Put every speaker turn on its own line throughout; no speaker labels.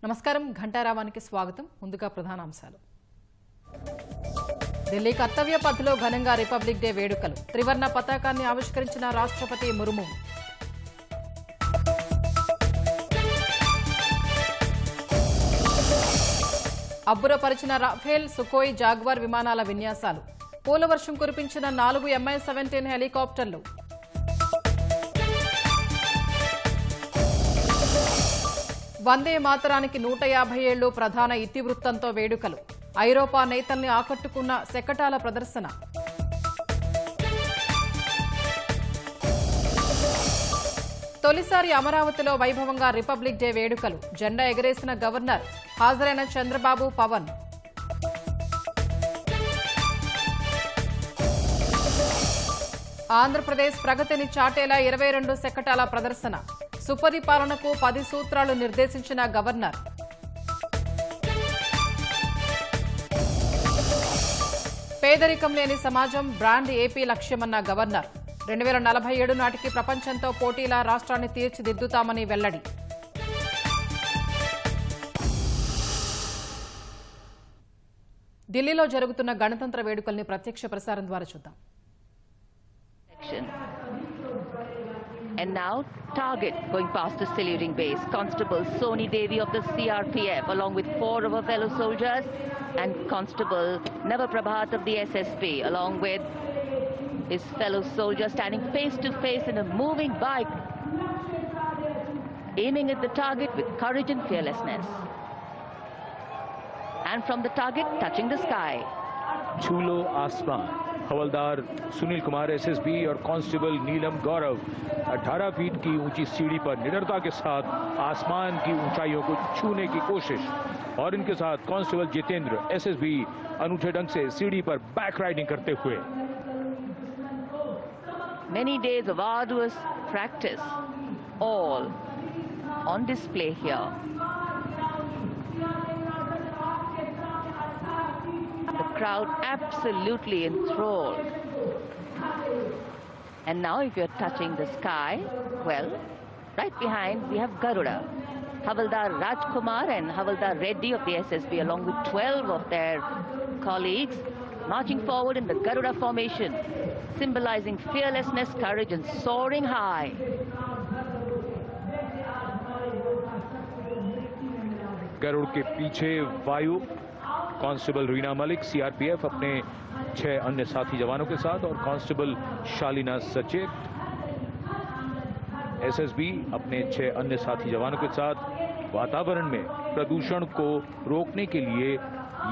నమస్కారం ఘంటారావానికి స్వాగతం. ముందుగా ప్రధానాంశాలు. ఢిల్లీ కర్తవ్య పథ్లో ఘనంగా రిపబ్లిక్ డే వేడుకలు. త్రివర్ణ పతాకాన్ని ఆవిష్కరించిన రాష్ట్రపతి ముర్ము. అబ్బురపరిచిన రాఫేల్, సుకోయ్, జాగ్వార్ విమానాల విన్యాసాలు. పూలవర్షం కురిపించిన 4 Mi-17 హెలికాప్టర్లు. వందే మాతరానికి 150 ఏళ్లు ప్రధాన ఇతివృత్తంతో వేడుకలు. ఐరోపా నేతల్ని ఆకట్టుకున్న శకటాల ప్రదర్శన. తొలిసారి అమరావతిలో వైభవంగా రిపబ్లిక్ డే వేడుకలు. జెండా ఎగరేసిన గవర్నర్. హాజరైన చంద్రబాబు, పవన్. ఆంధ్రప్రదేశ్ ప్రగతిని చాటేలా 22 శకటాల ప్రదర్శన. సుపరిపాలనకు 10 సూత్రాలు నిర్దేశించిన గవర్నర్. పేదరికం లేని సమాజం బ్రాండ్ ఏపీ లక్ష్యమన్న గవర్నర్. 2047 నాటికి ప్రపంచంతో పోటీలా రాష్ట్రాన్ని తీర్చిదిద్దుతామని వెల్లడి. ఢిల్లీలో జరుగుతున్న గణతంత్ర వేడుకల్ని ప్రత్యక్ష ప్రసారం ద్వారా చూద్దాం.
And now, Target going past the saluting base. Constable Soni Devi of the CRPF, along with 4 of her fellow soldiers, and Constable Navaprabhat of the SSB, along with his fellow soldiers, standing face to face in a moving bike, aiming at the target with courage and fearlessness. And from the target, touching the sky.
छूलो आसमान. हवलदार Sunil Kumar SSB और constable नीलम गौरव 18 feet की ऊंची सीढ़ी पर निडरता के साथ आसमान की ऊंचाइयों को छूने की कोशिश, और इनके साथ कांस्टेबल जितेंद्र SSB अनूठे ढंग से सीढ़ी पर बैक राइडिंग करते हुए.
Many days of arduous practice, all on display here. Crowd absolutely enthralled. And now if you're touching the sky, well, right behind we have Garuda. Havaldar Rajkumar and Havaldar Reddy of the SSB, along with 12 of their colleagues, marching forward in the Garuda formation, symbolizing fearlessness, courage and soaring high.
Garuda के पीछे वायु constable Reena Malik CRPF अपने 6 अन्य साथी जवानों के साथ, और कांस्टेबल शालीना सचेत SSB अपने 6 अन्य साथी जवानों के साथ वातावरण में प्रदूषण को रोकने के लिए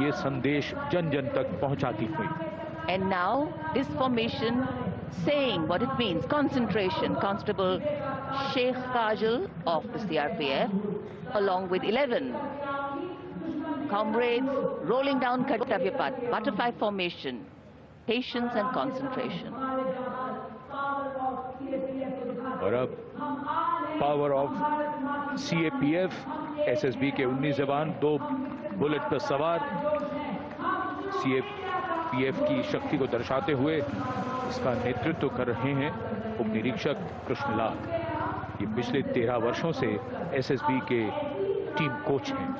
ये संदेश जन जन तक पहुंचाती हुई.
And now this formation saying what it means, concentration. Constable Sheikh Kajal of the CRPF, along with 11 comrades rolling down Kartavya Path, butterfly formation, patience and concentration.
और अब पावर ऑफ CAPF SSB के 19 जवान 2 bullet पर सवार CAPF की शक्ति को दर्शाते हुए इसका नेतृत्व कर रहे हैं उप निरीक्षक कृष्णलाल. ये पिछले 13 वर्षों से SSB के टीम कोच हैं.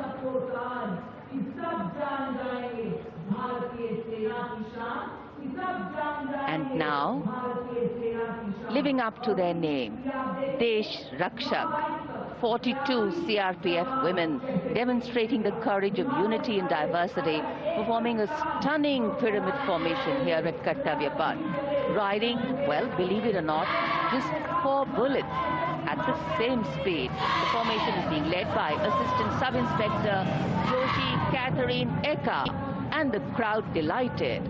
And now, living up to their name, Desh Rakshak, 42 CRPF women demonstrating the courage of unity and diversity, performing a stunning pyramid formation here at Kartavya Path. Riding, well, believe it or not, just 4 bullets at the same speed. The formation is being led by Assistant Sub-Inspector Joshi Catherine Eka, and the crowd delighted.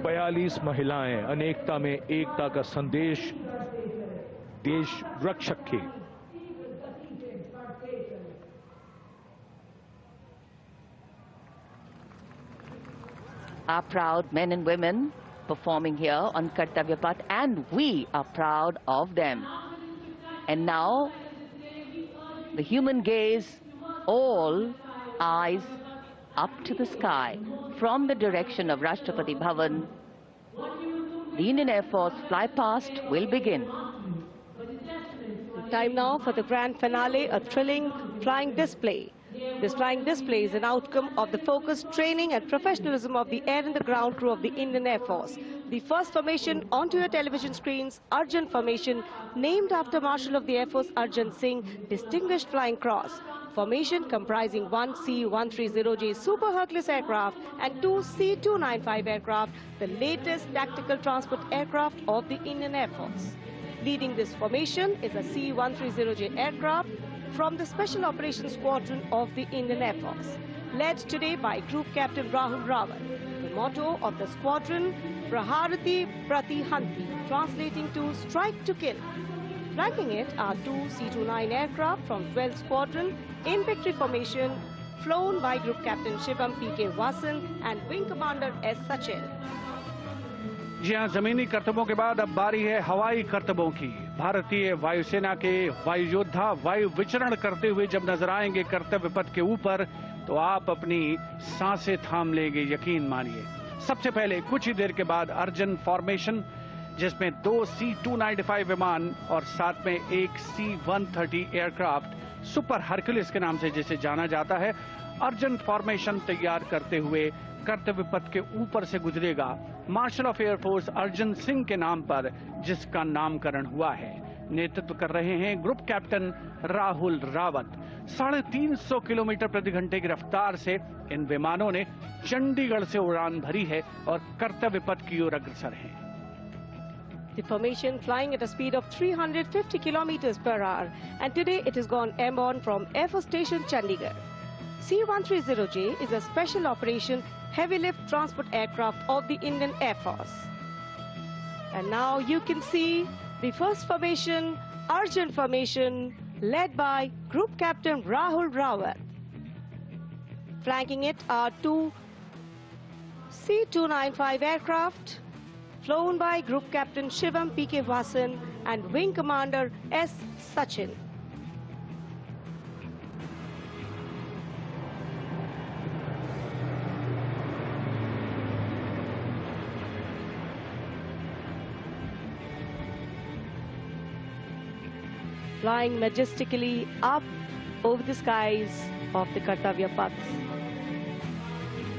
42 महिलाएं अनेकता में एकता का संदेश देश रक्षक के.
Our proud men and women performing here on Kartavya Path, and we are proud of them. And now the human gaze, all eyes up to the sky from the direction of Rashtrapati Bhavan. The Indian Air Force fly past will begin.
Time now for the grand finale, a thrilling flying display. This flying display is an outcome of the focused training and professionalism of the air and the ground crew of the Indian Air Force. The first formation onto your television screens, Arjun Formation, named after Marshal of the Air Force Arjun Singh, Distinguished Flying Cross. Formation comprising one C-130J Super Hercules aircraft and two C-295 aircraft, the latest tactical transport aircraft of the Indian Air Force. Leading this formation is a C-130J aircraft from the Special Operations Squadron of the Indian Air Force, led today by Group Captain Rahul Rawat. The motto of the squadron, Praharati Pratihanti, translating to strike to kill. Flanking it are two C-29 aircraft from 12th Squadron in victory formation, flown by Group Captain Shivam P.K. Vasan and Wing Commander S. Sachin.
जी हाँ, जमीनी करतबों के बाद अब बारी है हवाई करतबों की। भारतीय वायुसेना के वायु योद्धा वायु विचरण करते हुए जब नजर आएंगे कर्तव्य पथ के ऊपर तो आप अपनी सांसें थाम लेंगे, यकीन मानिए। सबसे पहले कुछ ही देर के बाद अर्जन फॉर्मेशन, जिसमें दो C-295 विमान और साथ में एक C-130 एयरक्राफ्ट सुपर हरक्यूलिस के नाम से जिसे जाना जाता है, अर्जन फॉर्मेशन तैयार करते हुए कर्तव्य पथ के ऊपर से गुजरेगा marshal of air force Arjan Singh के नाम पर, जिसका नामकरण हुआ है। नेतृत्व कर रहे हैं group captain Rahul Rawat. 350 kilometre प्रति घंटे की रफ्तार से इन विमानों ने चंडीगढ़ से उड़ान भरी है और कर्तव्य पथ की ओर अग्रसर हैं।
The formation flying at a speed of 350 kilometers per hour, and today it has gone airborne from Air Force Station Chandigarh. C-130J is a special operation heavy lift transport aircraft of the Indian Air Force. And now you can see the first formation, Arjun Formation, led by Group Captain Rahul Rawat. Flanking it are two C-295 aircraft, flown by Group Captain Shivam P.K. Vasan and Wing Commander S. Sachin. Flying majestically up over the skies of the Kartavya Paths.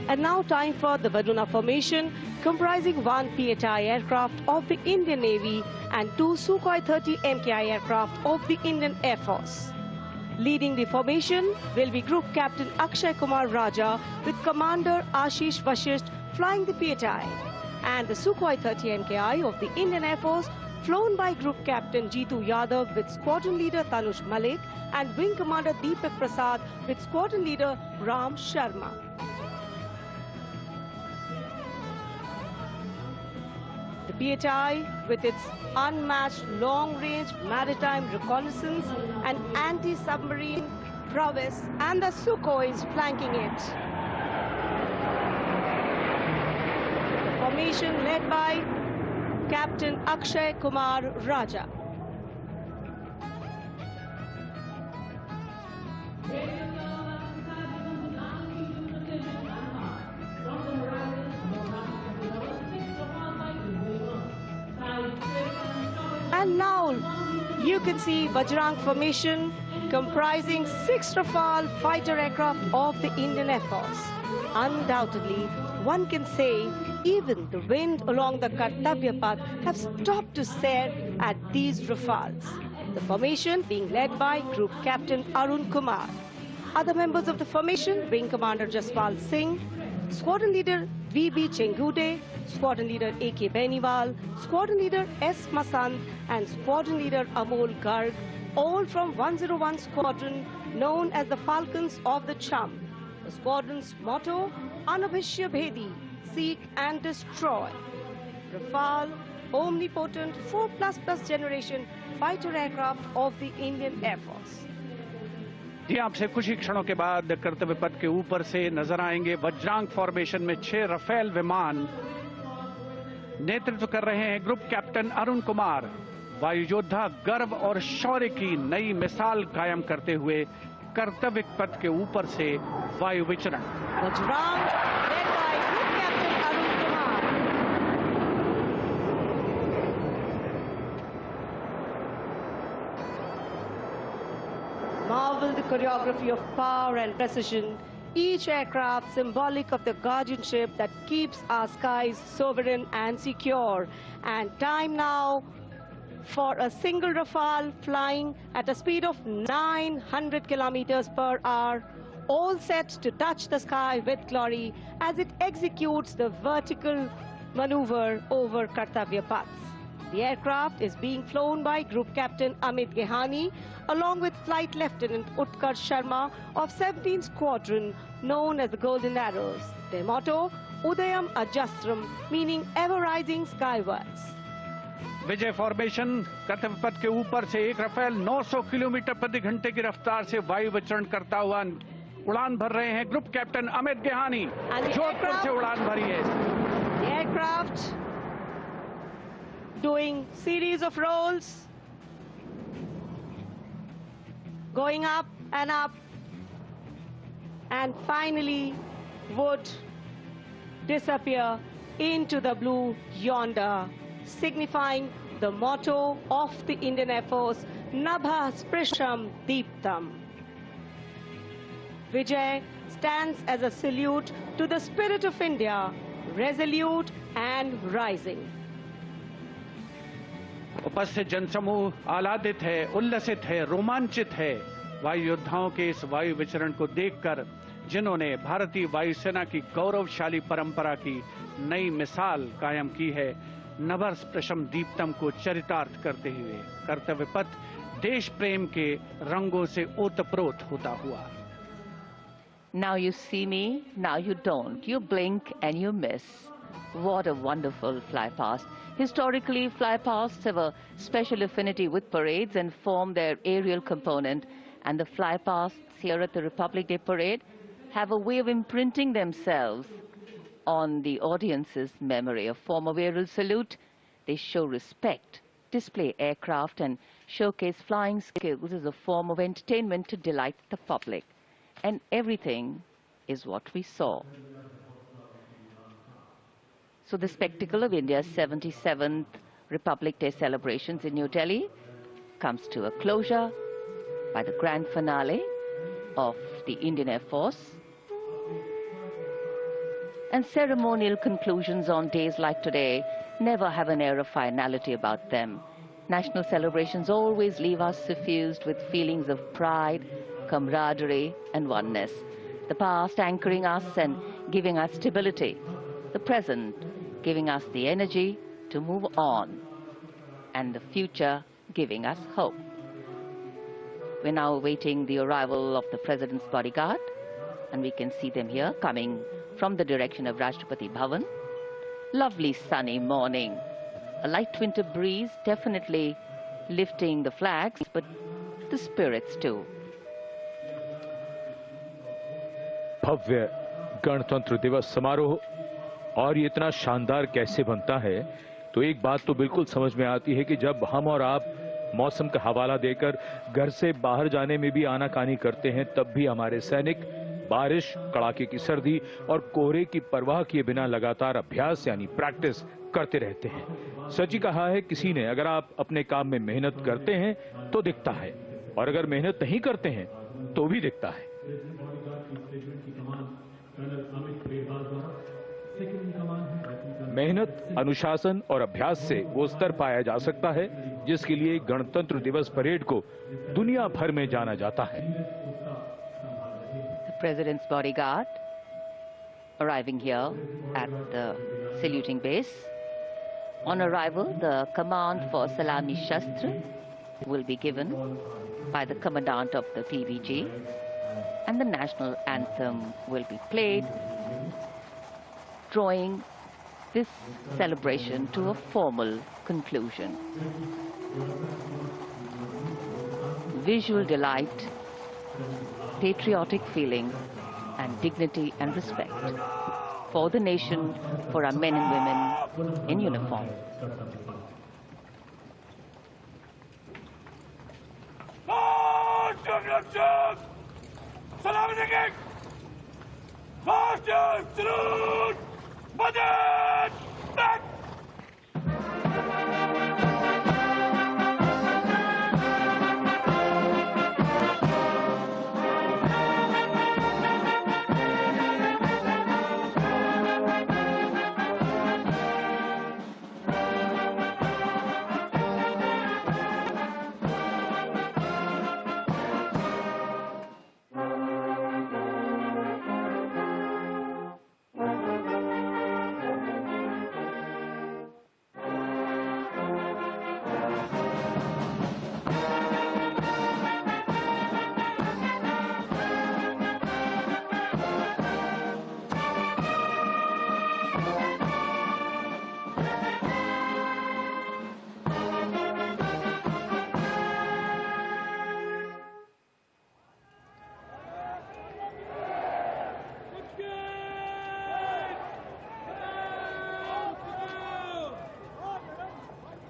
And now time for the Varuna Formation, comprising one PHI aircraft of the Indian Navy and two Sukhoi 30 MKI aircraft of the Indian Air Force. Leading the formation will be Group Captain Akshay Kumar Raja with Commander Ashish Vashisht flying the PHI, and the Sukhoi 30 MKI of the Indian Air Force flown by Group Captain Jeetu Yadav with Squadron Leader Tanush Malik and Wing Commander Deepak Prasad with Squadron Leader Ram Sharma. The PHI, with its unmatched long-range maritime reconnaissance and anti-submarine prowess, and the Sukhois flanking it. The formation led by Captain Akshay Kumar Raja. And now you can see Bajrang Formation, comprising 6 Rafale fighter aircraft of the Indian Air Force. Undoubtedly, one can say even the wind along the Kartavya Path have stopped to stare at these Rafales. The formation being led by Group Captain Arun Kumar. Other members of the formation, Wing Commander Jaspal Singh, Squadron Leader V.B. Chengude, Squadron Leader A.K. Beniwal, Squadron Leader S. Masant, and Squadron Leader Amol Garg, all from 101 Squadron, known as the Falcons of the Cham. The squadron's motto, Anubhishya Bhedi, seek and destroy. Rafale, omnipotent 4++ generation fighter aircraft of the Indian Air Force.
जी आपसे कुछ ही क्षणों के बाद कर्तव्य पथ के ऊपर से नजर आएंगे वज्रांग फॉर्मेशन में 6 रफेल विमान। नेतृत्व कर रहे हैं ग्रुप कैप्टन अरुण कुमार। वायु योद्धा गर्व और शौर्य की नई मिसाल कायम करते हुए कर्तव्य पथ के ऊपर से वायु विचरण।
Vajrang, led by Group Captain Arun Kumar. Marvel the choreography of power and precision. Each aircraft symbolic of the guardianship that keeps our skies sovereign and secure. And time now for a single Rafale flying at a speed of 900 kilometers per hour, all set to touch the sky with glory as it executes the vertical maneuver over Kartavya Path. The aircraft is being flown by Group Captain Amit Gehani along with Flight Lieutenant Utkarsh Sharma of 17th Squadron, known as the Golden Arrows. Their motto, Udayam Ajastram, meaning ever rising skywards.
Vijay formation कर्तव्य पथ के ऊपर से एक Rafale 900 kilometre प्रति घंटे की रफ्तार से वायु विचरण करता हुआ उड़ान भर रहे हैं ग्रुप कैप्टन अमित गेहानी। जोधपुर से उड़ान भरी है।
The aircraft doing series of rolls, going up, and finally would disappear into the blue yonder, signifying the motto of the Indian Air Force, Nabha Sprisham Deeptam. Vijay stands as a salute to the spirit of India, resolute and rising.
उपस्थित जनसमूह आह्लादित है, उल्लसित है, रोमांचित है वायु योद्धाओं के इस वायु विचरण को देखकर, जिन्होंने भारतीय वायुसेना की गौरवशाली परंपरा की नई मिसाल कायम की है। नभः स्पृशम दीप्तम को चरितार्थ करते हुए कर्तव्य पथ देश प्रेम के रंगों से ओतप्रोत होता हुआ।
Now you see me, now you don't. You blink and you miss. What a wonderful flypast. Historically, flypasts have a special affinity with parades and form their aerial component. And the flypasts here at the Republic Day Parade have a way of imprinting themselves on the audience's memory. A form of aerial salute. They show respect, display aircraft, and showcase flying skills as a form of entertainment to delight the public. And everything is what we saw. So the spectacle of India's 77th Republic Day celebrations in New Delhi comes to a closure by the grand finale of the Indian Air Force. And ceremonial conclusions on days like today never have an air of finality about them. National celebrations always leave us suffused with feelings of pride, camaraderie and oneness. The past anchoring us and giving us stability. The present giving us the energy to move on. And the future giving us hope. We're now awaiting the arrival of the President's bodyguard. And we can see them here coming from the direction of Rashtrapati Bhavan. Lovely sunny morning. A light winter breeze definitely lifting the flags, but the spirits too.
भव्य गणतंत्र दिवस समारोह, और ये इतना शानदार कैसे बनता है, तो एक बात तो बिल्कुल समझ में आती है कि जब हम और आप मौसम का हवाला देकर घर से बाहर जाने में भी आनाकानी करते हैं, तब भी हमारे सैनिक बारिश, कड़ाके की सर्दी और कोहरे की परवाह किए बिना लगातार अभ्यास यानी प्रैक्टिस करते रहते हैं। सच ही कहा है किसी ने, अगर आप अपने काम में मेहनत करते हैं तो दिखता है, और अगर मेहनत नहीं करते हैं तो भी दिखता है। मेहनत, अनुशासन और अभ्यास से वो स्तर पाया जा सकता है जिसके लिए गणतंत्र दिवस परेड को दुनिया भर में जाना जाता है।
The President's bodyguard arriving here at the saluting base. On arrival, the command for Salami Shastra will be given by the commandant of the PVG, and the national anthem will be played, drawing this celebration to a formal conclusion. Visual delight, patriotic feeling, and dignity and respect for the nation, for our men and women in uniform.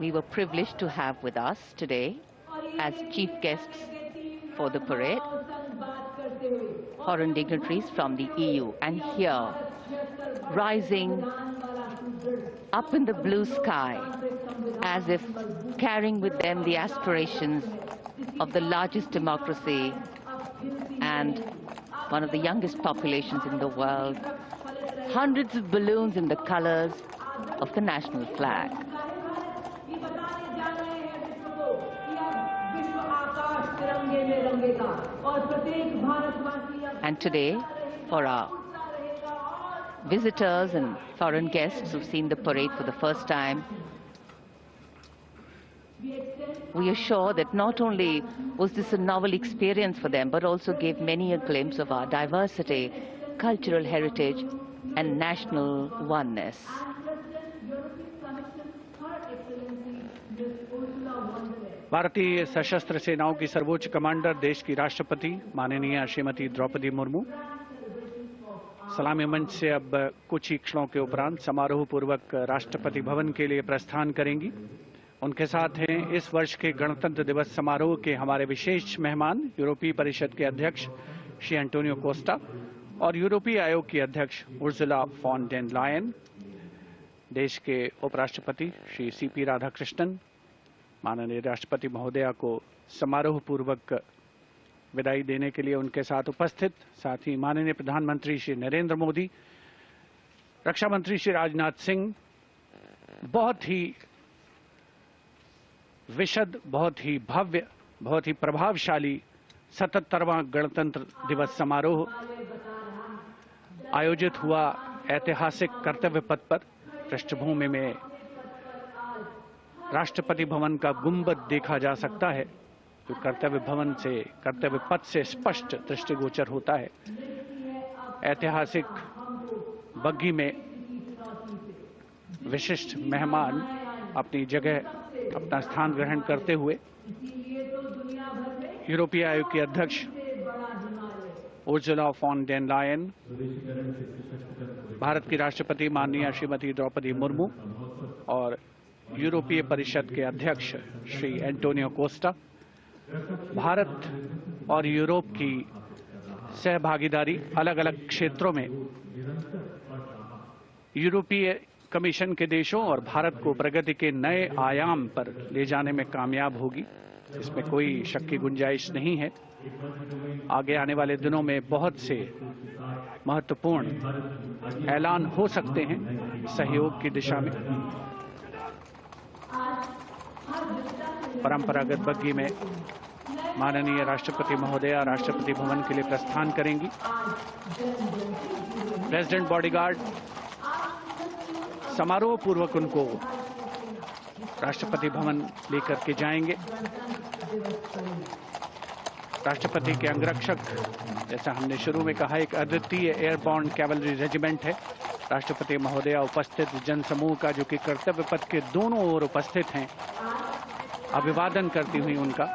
we were privileged to have with us today as chief guests for the parade foreign dignitaries from the EU. And here, rising up in the blue sky, as if carrying with them the aspirations of the largest democracy and one of the youngest populations in the world, hundreds of balloons in the colors of the national flag. And today, for our visitors and foreign guests who've seen the parade for the first time, we are sure that not only was this a novel experience for them, but also gave many a glimpse of our diversity, cultural heritage, and national oneness.
भारतीय सशस्त्र सेनाओं की सर्वोच्च commander, देश की राष्ट्रपति माननीय श्रीमती द्रौपदी मुर्मू सलामी मंच से अब कुछ ही क्षणों के उपरांत समारोह पूर्वक राष्ट्रपति भवन के लिए प्रस्थान करेंगी। उनके साथ हैं इस वर्ष के गणतंत्र दिवस समारोह के हमारे विशेष मेहमान, यूरोपीय परिषद के अध्यक्ष श्री एंटोनियो कोस्टा और यूरोपीय आयोग की अध्यक्ष उर्सुला फॉन डेर लायन, देश के उपराष्ट्रपति श्री सीपी राधाकृष्णन, माननीय राष्ट्रपति महोदया को समारोह पूर्वक विदाई देने के लिए उनके साथ उपस्थित, साथ ही माननीय प्रधानमंत्री श्री नरेंद्र मोदी, रक्षा मंत्री श्री राजनाथ सिंह, बहुत ही विशद, बहुत ही भव्य, बहुत ही प्रभावशाली 77वां गणतंत्र दिवस समारोह आयोजित हुआ ऐतिहासिक कर्तव्य पथ पर। पृष्ठभूमि में राष्ट्रपति भवन का गुंबद देखा जा सकता है, जो कर्तव्य पथ से स्पष्ट दृष्टिगोचर होता है। ऐतिहासिक बग्घी में विशिष्ट मेहमान अपनी जगह, अपना स्थान ग्रहण करते हुए यूरोपीय आयोग की अध्यक्ष Ursula von der Leyen, Bharat की राष्ट्रपति माननीय श्रीमती द्रौपदी मुर्मू और यूरोपीय परिषद के अध्यक्ष श्री एंटोनियो कोस्टा, भारत और यूरोप की सहभागीदारी अलग अलग क्षेत्रों में यूरोपीय कमीशन के देशों और भारत को प्रगति के नए आयाम पर ले जाने में कामयाब होगी, इसमें कोई शक की गुंजाइश नहीं है। आगे आने वाले दिनों में बहुत से महत्वपूर्ण ऐलान हो सकते हैं सहयोग की दिशा में। परंपरागत बग्घी में माननीय राष्ट्रपति महोदया राष्ट्रपति भवन के लिए प्रस्थान करेंगी। प्रेसिडेंट बॉडीगार्ड समारोह पूर्वक उनको राष्ट्रपति भवन लेकर के जाएंगे। राष्ट्रपति के अंगरक्षक, जैसा हमने शुरू में कहा, एक अद्वितीय एयरबॉर्न कैवलरी रेजिमेंट है। राष्ट्रपति महोदया उपस्थित जनसमूह का, जो कि कर्तव्य पथ के दोनों ओर उपस्थित हैं, अभिवादन करती हुई उनका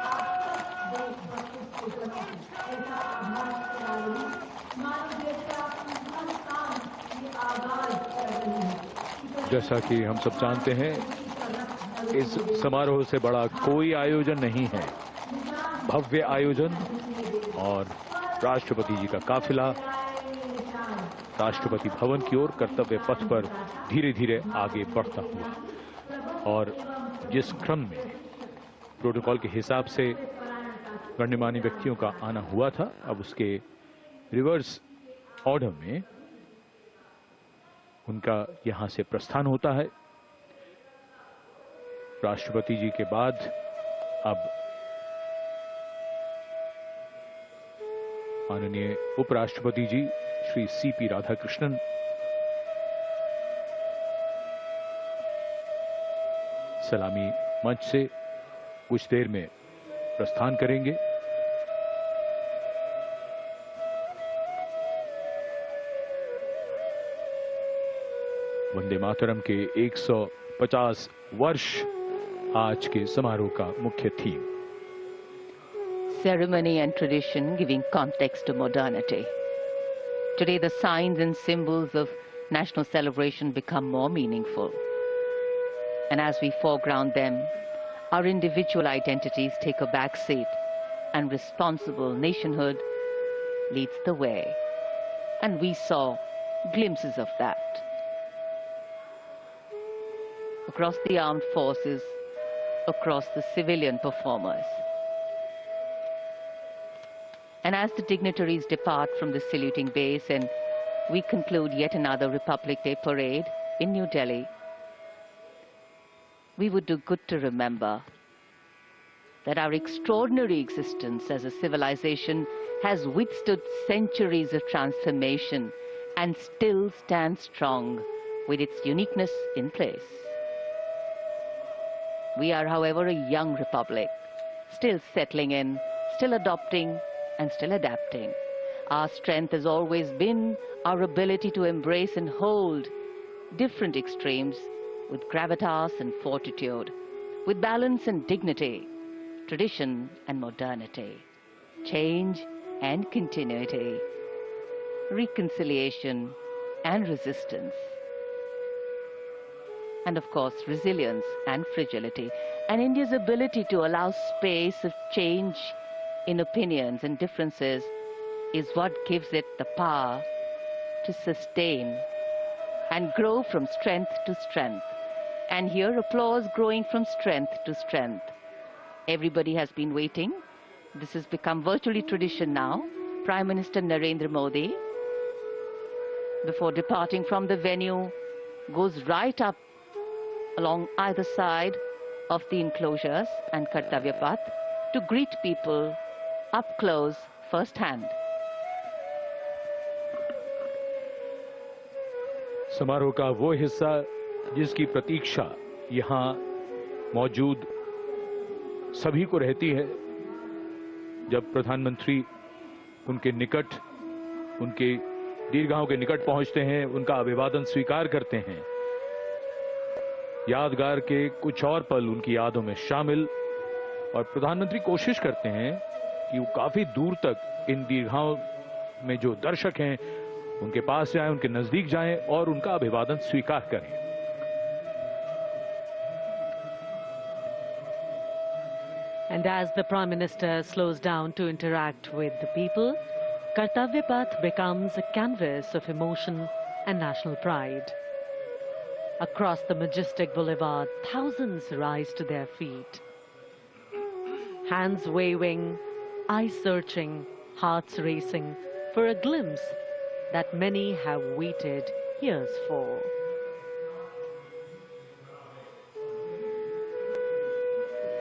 जैसा कि हम सब जानते हैं, इस समारोह से बड़ा कोई आयोजन नहीं है। भव्य आयोजन और राष्ट्रपति जी का काफिला राष्ट्रपति भवन की ओर कर्तव्य पथ पर धीरे धीरे आगे बढ़ता हुआ, और जिस क्रम में प्रोटोकॉल के हिसाब से गण्यमान्य व्यक्तियों का आना हुआ था, अब उसके रिवर्स ऑर्डर में उनका यहां से प्रस्थान होता है। राष्ट्रपति जी के बाद अब माननीय उपराष्ट्रपति जी श्री सीपी राधाकृष्णन सलामी मंच से कुछ देर में प्रस्थान करेंगे। वंदे मातरम के 150 वर्ष आज के समारोह का मुख्य theme.
Ceremony and tradition giving context to modernity. Today the signs and symbols of national celebration become more meaningful. And as we foreground them, our individual identities take a back seat, and responsible nationhood leads the way. And we saw glimpses of that. Across the armed forces, across the civilian performers. And as the dignitaries depart from the saluting base and we conclude yet another Republic Day parade in New Delhi, we would do good to remember that our extraordinary existence as a civilization has withstood centuries of transformation and still stands strong with its uniqueness in place. We are, however, a young republic, still settling in, still adopting, and still adapting. Our strength has always been our ability to embrace and hold different extremes with gravitas and fortitude, with balance and dignity, tradition and modernity, change and continuity, reconciliation and resistance, and of course resilience and fragility. And India's ability to allow space of change in opinions and differences is what gives it the power to sustain and grow from strength to strength. And here applause growing from strength to strength. Everybody has been waiting. This has become virtually tradition now. Prime Minister Narendra Modi, before departing from the venue, goes right up along either side of the enclosures and Kartavya Path to greet people up close, first-hand.
समारोह का वो हिस्सा जिसकी प्रतीक्षा यहाँ मौजूद सभी को रहती है, जब प्रधानमंत्री उनके निकट, उनके दीर्घाओं के निकट पहुंचते हैं, उनका अभिवादन स्वीकार करते हैं। यादगार के कुछ और पल उनकी यादों में शामिल, और प्रधानमंत्री कोशिश करते हैं कि वो काफी दूर तक इन दीर्घाओं में जो दर्शक हैं उनके पास जाएं, उनके नजदीक जाएं और उनका अभिवादन स्वीकार करें।
And as the Prime Minister slows down to interact with the people, Kartavya Path becomes a canvas of emotion and national pride. Across the majestic boulevard, thousands rise to their feet. Hands waving, eyes searching, hearts racing for a glimpse that many have waited years for.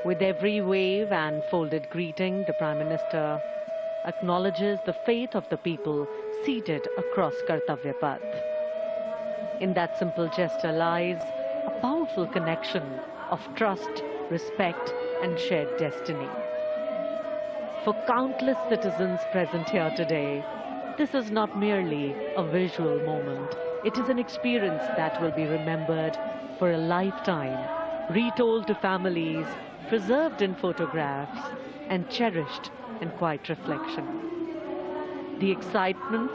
With every wave and folded greeting, the Prime Minister acknowledges the faith of the people seated across Kartavya Path. In that simple gesture lies a powerful connection of trust, respect, and shared destiny. For countless citizens present here today, this is not merely a visual moment. It is an experience that will be remembered for a lifetime, retold to families, preserved in photographs, and cherished in quiet reflection. The excitement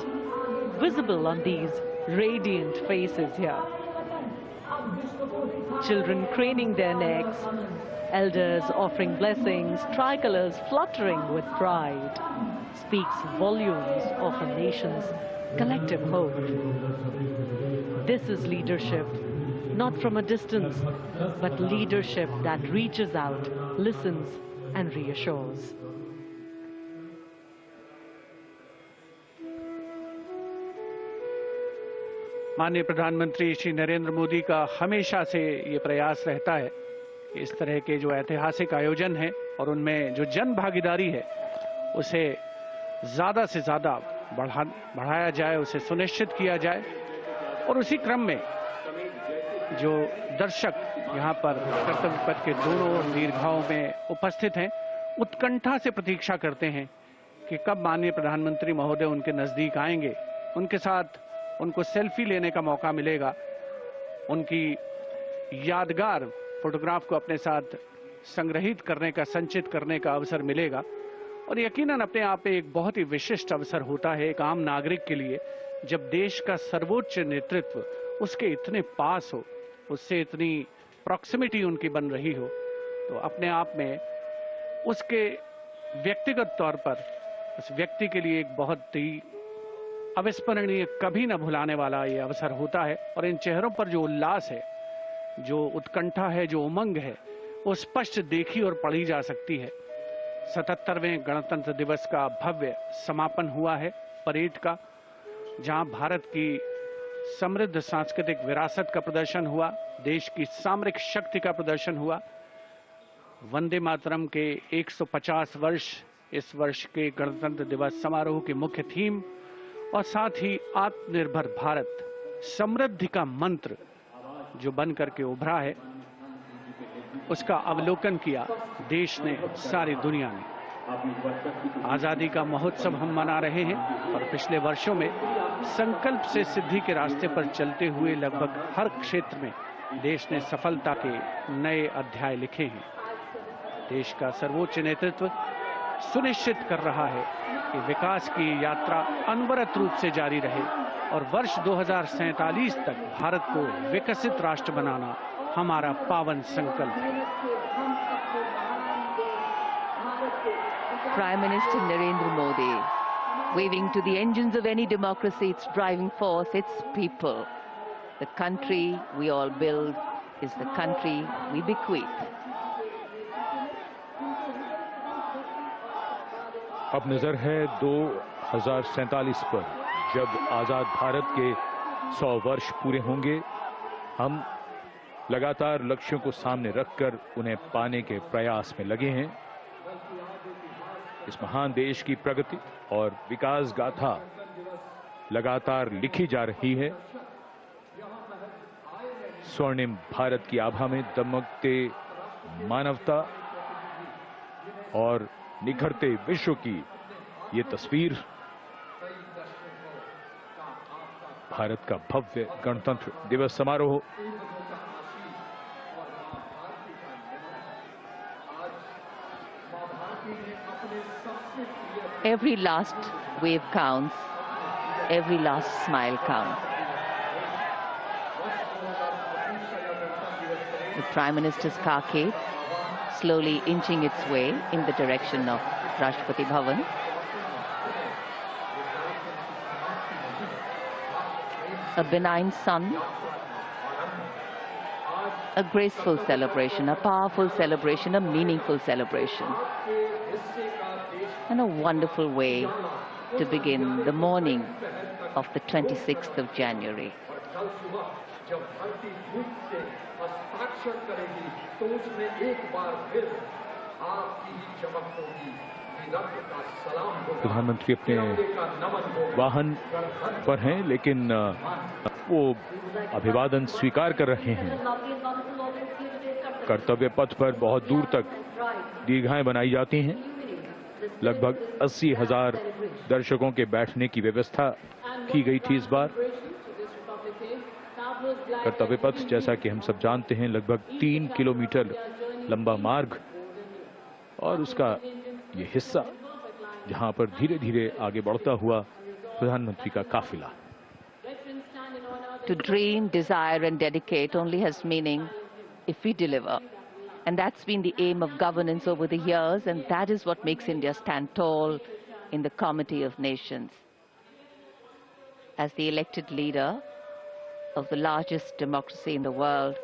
visible on these radiant faces here. Children craning their necks, elders offering blessings, tricolors fluttering with pride, speaks volumes of a nation's collective hope. This is leadership, not from a distance, but leadership that reaches out, listens, and reassures.
माननीय प्रधानमंत्री श्री नरेंद्र मोदी का हमेशा से ये प्रयास रहता है कि इस तरह के जो ऐतिहासिक आयोजन हैं और उनमें जो जन भागीदारी है उसे ज्यादा से ज्यादा बढ़ाया जाए, उसे सुनिश्चित किया जाए। और उसी क्रम में जो दर्शक यहाँ पर कर्तव्य पथ के दोनों दीर्घाओं में उपस्थित हैं, उत्कंठा से प्रतीक्षा करते हैं कि कब माननीय प्रधानमंत्री महोदय उनके नजदीक आएंगे, उनके साथ उनको सेल्फी लेने का मौका मिलेगा, उनकी यादगार फोटोग्राफ को अपने साथ संग्रहित करने का, संचित करने का अवसर मिलेगा। और यकीनन अपने आप में एक बहुत ही विशिष्ट अवसर होता है एक आम नागरिक के लिए, जब देश का सर्वोच्च नेतृत्व उसके इतने पास हो, उससे इतनी प्रॉक्सिमिटी उनकी बन रही हो, तो अपने आप में उसके व्यक्तिगत तौर पर उस व्यक्ति के लिए एक बहुत ही अविस्मरणीय, कभी न भुलाने वाला ये अवसर होता है। और इन चेहरों पर जो उल्लास है, जो उत्कंठा है, जो उमंग है, वो स्पष्ट देखी और पढ़ी जा सकती है। 77वें गणतंत्र दिवस का भव्य समापन हुआ है परेड का, जहां भारत की समृद्ध सांस्कृतिक विरासत का प्रदर्शन हुआ, देश की सामरिक शक्ति का प्रदर्शन हुआ। वंदे मातरम के 150 वर्ष इस वर्ष के गणतंत्र दिवस समारोह की मुख्य थीम, और साथ ही आत्मनिर्भर भारत, समृद्धि का मंत्र जो बन करके उभरा है, उसका अवलोकन किया देश ने, सारी दुनिया ने। आजादी का महोत्सव हम मना रहे हैं और पिछले वर्षों में संकल्प से सिद्धि के रास्ते पर चलते हुए लगभग हर क्षेत्र में देश ने सफलता के नए अध्याय लिखे हैं। देश का सर्वोच्च नेतृत्व सुनिश्चित कर रहा है कि विकास की यात्रा अनवरत रूप से जारी रहे और वर्ष 2047 तक भारत को विकसित राष्ट्र बनाना हमारा पावन संकल्प है।
Prime Minister Narendra Modi, waving to the engines of any democracy, its driving force, its people. The country we all build is the country we bequeath.
अब नजर है 2047 पर, जब आजाद भारत के 100 वर्ष पूरे होंगे। हम लगातार लक्ष्यों को सामने रखकर उन्हें पाने के प्रयास में लगे हैं। इस महान देश की प्रगति और विकास गाथा लगातार लिखी जा रही है। स्वर्णिम भारत की आभा में दमकते मानवता और निखरते विश्व की ये तस्वीर भारत का भव्य गणतंत्र दिवस समारोह।
Every last wave counts, every last smile counts. The Prime Minister's carcade slowly inching its way in the direction of Rashtrapati Bhavan. A benign sun, a graceful celebration, a powerful celebration, a meaningful celebration, and a wonderful way to begin the morning of the 26th of January.
प्रधानमंत्री अपने वाहन पर हैं, लेकिन वो अभिवादन स्वीकार कर रहे हैं। कर्तव्य पथ पर बहुत दूर तक दीर्घाएं बनाई जाती हैं। लगभग 80,000 दर्शकों के बैठने की व्यवस्था की गई थी इस बार। कर्तव्य पथ, जैसा कि हम सब जानते हैं, लगभग 3 किलोमीटर लंबा मार्ग, और उसका ये हिस्सा जहां पर धीरे धीरे आगे बढ़ता हुआ प्रधानमंत्री का काफिला।
To dream, desire and dedicate only has meaning if we deliver. And that's been the aim of governance over the years, and that is what makes India stand tall in the comity of nations. As the elected leader of the largest democracy in the world,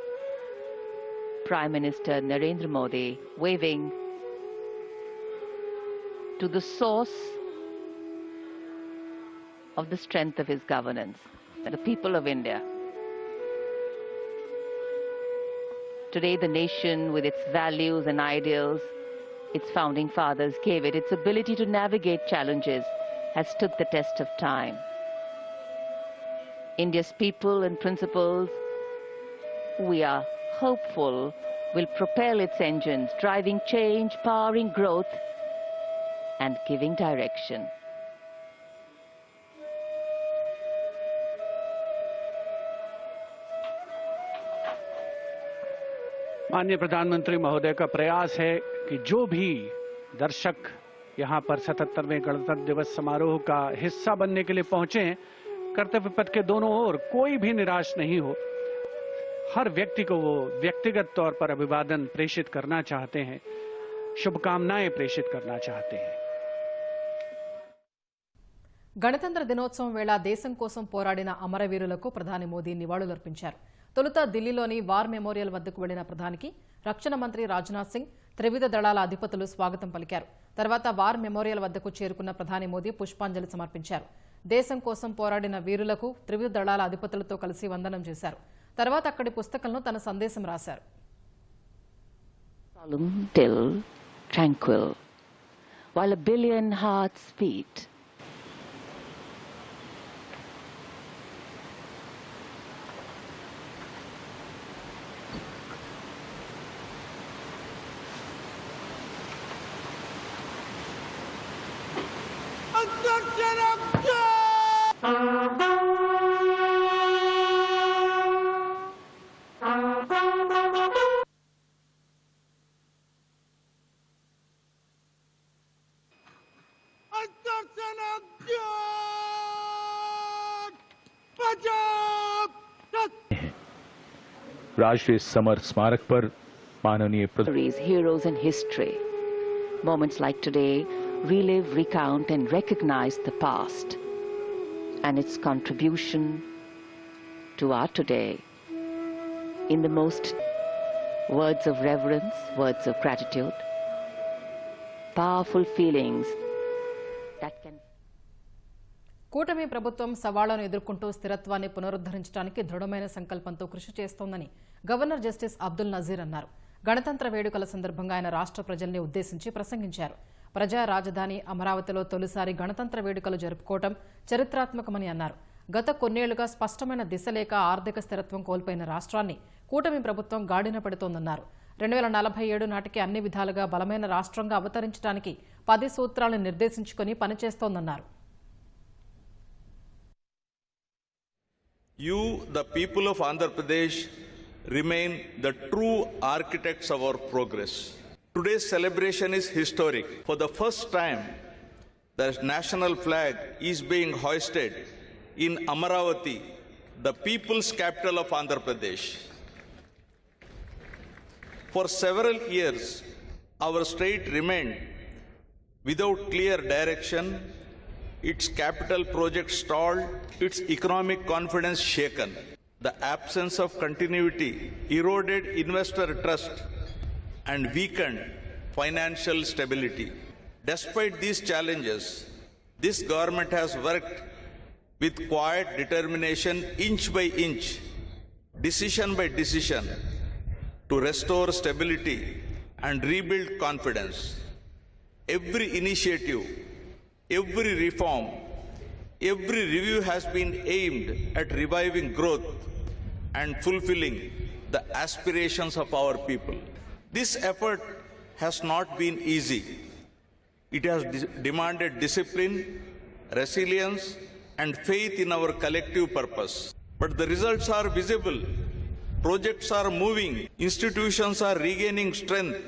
Prime Minister Narendra Modi waving to the source of the strength of his governance, the people of India. Today, the nation, with its values and ideals its founding fathers gave it, its ability to navigate challenges, has stood the test of time. India's people and principles, we are hopeful, will propel its engines, driving change, powering growth, and giving direction.
माननीय प्रधानमंत्री महोदय का प्रयास है कि जो भी दर्शक यहां पर 77वें गणतंत्र दिवस समारोह का हिस्सा बनने के लिए पहुंचे हैं, कर्तव्य पथ के दोनों ओर कोई भी निराश नहीं हो। हर व्यक्ति को वो व्यक्तिगत तौर पर अभिवादन प्रेषित करना चाहते हैं, शुभकामनाएं प्रेषित करना चाहते हैं।
గణతంత్ర దినోత్సవం వేళ దేశం కోసం పోరాడిన అమరవీరులకు ప్రధాని మోదీ నివాళులర్పించారు. తొలుత ఢిల్లీలోని వార్ మెమోరియల్ వద్దకు వెళ్లిన ప్రధానికి రక్షణ మంత్రి రాజ్నాథ్ సింగ్, త్రివిధ దళాల అధిపతులు స్వాగతం పలికారు. తర్వాత వార్ మెమోరియల్ వద్దకు చేరుకున్న ప్రధాని మోదీ పుష్పాంజలి సమర్పించారు. దేశం కోసం పోరాడిన వీరులకు త్రివిధ దళాల అధిపతులతో కలిసి వందనం చేశారు. తర్వాత అక్కడి పుస్తకంలో తన సందేశం రాశారు.
Solemn till tranquil, while a billion hearts beat.
राष्ट्रीय समर स्मारक पर माननीय
Heroes in history. Moments like today relive, recount and recognize the past and its contribution to our today in the most words of reverence, words of gratitude, powerful feelings that can.
కూటమి ప్రభుత్వం సవాళ్లను ఎదుర్కొంటూ స్థిరత్వాన్ని పునరుద్ధరించడానికి దృఢమైన సంకల్పంతో కృషి చేస్తోందని గవర్నర్ జస్టిస్ అబ్దుల్ నజీర్ అన్నారు. గణతంత్ర వేడుకల సందర్భంగా ఆయన రాష్ట్ర ప్రజల్ని ఉద్దేశించి ప్రసంగించారు. ప్రజా రాజధాని అమరావతిలో తొలిసారి గణతంత్ర వేడుకలు జరుపుకోవడం చరిత్రాత్మకమని అన్నారు. గత కొన్నేళ్లుగా స్పష్టమైన దిశ లేక ఆర్థిక స్థిరత్వం కోల్పోయిన రాష్ట్రాన్ని కూటమి ప్రభుత్వం గాడిన పెడుతోందన్నారు. 2047 నాటికి అన్ని విధాలుగా బలమైన రాష్ట్రంగా అవతరించడానికి 10 సూత్రాలను నిర్దేశించుకుని పనిచేస్తోందన్నారు.
You, the people of Andhra Pradesh, remain the true architects of our progress. Today's celebration is historic. For the first time, the national flag is being hoisted in Amaravati, the people's capital of Andhra Pradesh. For several years, our state remained without clear direction, its capital project stalled, its economic confidence shaken. The absence of continuity eroded investor trust and weakened financial stability. Despite these challenges, this government has worked with quiet determination, inch by inch, decision by decision, to restore stability and rebuild confidence. Every initiative, every reform, every review has been aimed at reviving growth and fulfilling the aspirations of our people. This effort has not been easy. It has demanded discipline, resilience, and faith in our collective purpose. But the results are visible. Projects are moving, institutions are regaining strength,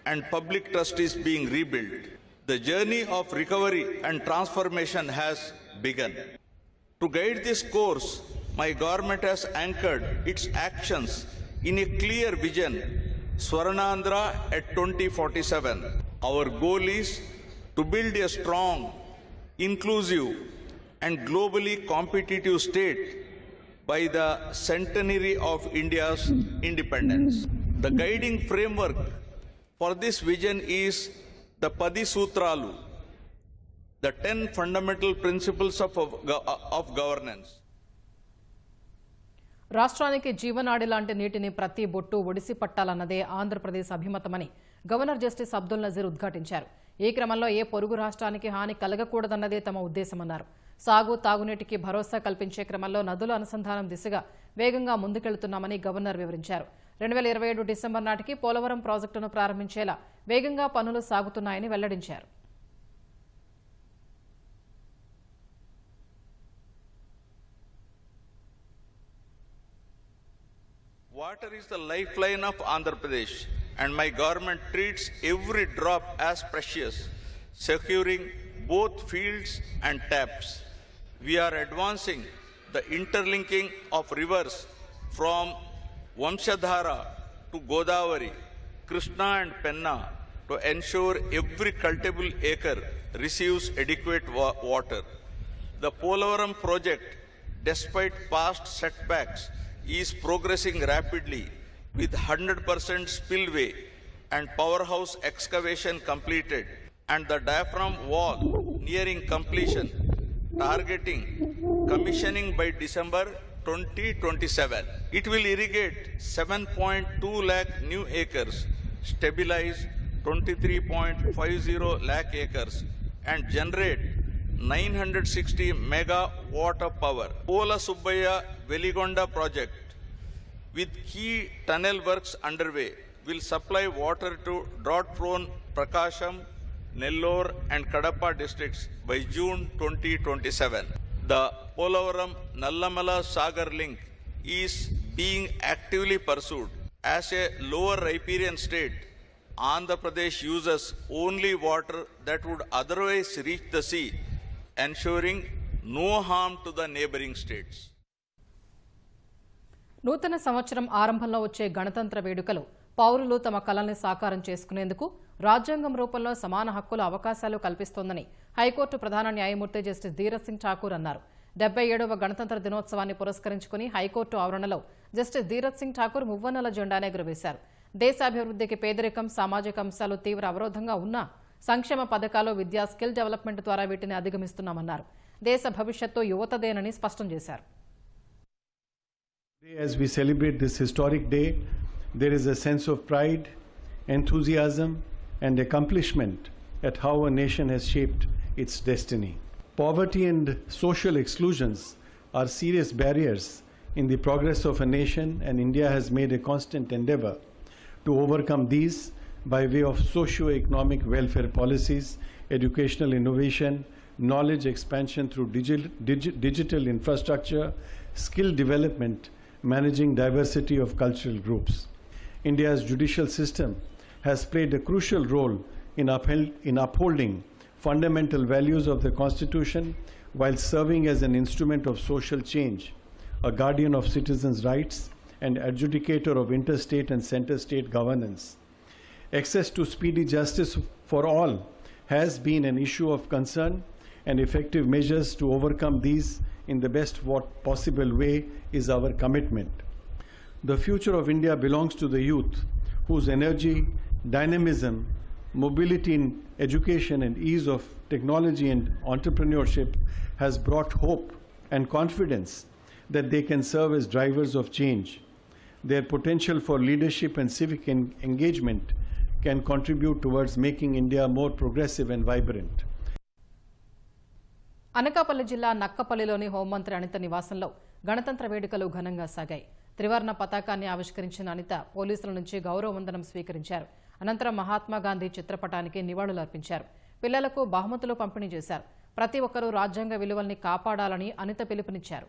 and public trust is being rebuilt. The journey of recovery and transformation has begun. To guide this course, my government has anchored its actions in a clear vision, Swarnandhra at 2047. Our goal is to build a strong, inclusive, and globally competitive state by the centenary of India's independence. The guiding framework for this vision is the 10 Sutralu, the 10 fundamental principles of governance.
రాష్ట్రానికి జీవనాడి లాంటి నీటిని ప్రతి బొట్టు ఒడిసి పట్టాలన్నదే Andhra Pradesh అభిమతమని governor justice Abdul Nazir ఉద్ఘాటించారు. ఈ క్రమంలో ఏ పొరుగు రాష్ట్రానికి హాని కలగకూడదన్నదే తమ ఉద్దేశమన్నారు. సాగు, తాగునీటికి భరోసా కల్పించే క్రమంలో నదుల అనుసంధానం దిశగా వేగంగా ముందుకెళ్తున్నామని గవర్నర్ వివరించారు. 2027 డిసెంబర్ నాటికి పోలవరం ప్రాజెక్టును ప్రారంభించేలా వేగంగా పనులు సాగుతున్నాయని వెల్లడించారు.
Water is the lifeline of Andhra Pradesh, and my government treats every drop as precious, securing both fields and taps. We are advancing the interlinking of rivers from Vamshadhara to Godavari, Krishna and Penna to ensure every cultivable acre receives adequate water. The Polavaram project, despite past setbacks, is progressing rapidly with 100% spillway and powerhouse excavation completed and the diaphragm wall nearing completion, targeting commissioning by December 2027. It will irrigate 7.2 lakh new acres, stabilize 23.50 lakh acres and generate 960 megawatt of power. Pola Subbaya Veligonda project with key tunnel works underway will supply water to drought-prone Prakasham, Nellore and Kadapa districts by June 2027. The Polavaram Nallamala Sagar link is being actively pursued. As a lower riparian state, Andhra Pradesh uses only water that would otherwise reach the sea, ensuring no harm to the neighboring states.
నూతన సంవత్సరం ఆరంభంలో వచ్చే గణతంత్ర వేడుకలు పౌరులు తమ కలల్ని సాకారం చేసుకునేందుకు రాజ్యాంగం రూపంలో సమాన హక్కుల అవకాశాలు కల్పిస్తోందని హైకోర్టు ప్రధాన న్యాయమూర్తి జస్టిస్ ధీరజ్ సింగ్ ఠాకూర్ అన్నారు. 77వ గణతంత్ర దినోత్సవాన్ని పురస్కరించుకుని హైకోర్టు ఆవరణలో జస్టిస్ ధీరజ్ సింగ్ ఠాకూర్ మువ్వన్నెల జెండాను ఎగురవేశారు. దేశాభివృద్ధికి పేదరికం, సామాజిక అంశాలు తీవ్ర అవరోధంగా ఉన్నా సంక్షేమ పథకాలు, విద్యా, స్కిల్ డెవలప్మెంట్ ద్వారా వీటిని అధిగమిస్తున్నామన్నారు. దేశ భవిష్యత్తు యువతదేనని స్పష్టం చేశారు.
As we celebrate this historic day, there is a sense of pride, enthusiasm and accomplishment at how a nation has shaped its destiny. Poverty and social exclusions are serious barriers in the progress of a nation, and India has made a constant endeavor to overcome these by way of socio-economic welfare policies, educational innovation, knowledge expansion through digital infrastructure, skill development, managing diversity of cultural groups. India's judicial system has played a crucial role in upholding fundamental values of the Constitution while serving as an instrument of social change, a guardian of citizens' rights, and adjudicator of interstate and center-state governance. Access to speedy justice for all has been an issue of concern, and effective measures to overcome these in the best possible way is our commitment. The future of India belongs to the youth, whose energy, dynamism, mobility in education and ease of technology and entrepreneurship has brought hope and confidence that they can serve as drivers of change. Their potential for leadership and civic engagement can contribute towards making India more progressive and vibrant.
Anakapalli జిల్లా నక్కపల్లిలోని హోంమంత్రి అనిత నివాసంలో గణతంత్ర వేడుకలు ఘనంగా సాగాయి. త్రివర్ణ పతాకాన్ని ఆవిష్కరించిన అనిత పోలీసుల నుంచి గౌరవ వందనం స్వీకరించారు. అనంతరం మహాత్మాగాంధీ చిత్రపటానికి నివాళులర్పించారు. పిల్లలకు బహుమతులు పంపిణీ చేశారు. ప్రతి ఒక్కరూ రాజ్యాంగ విలువల్ని కాపాడాలని అనిత పిలుపునిచ్చారు.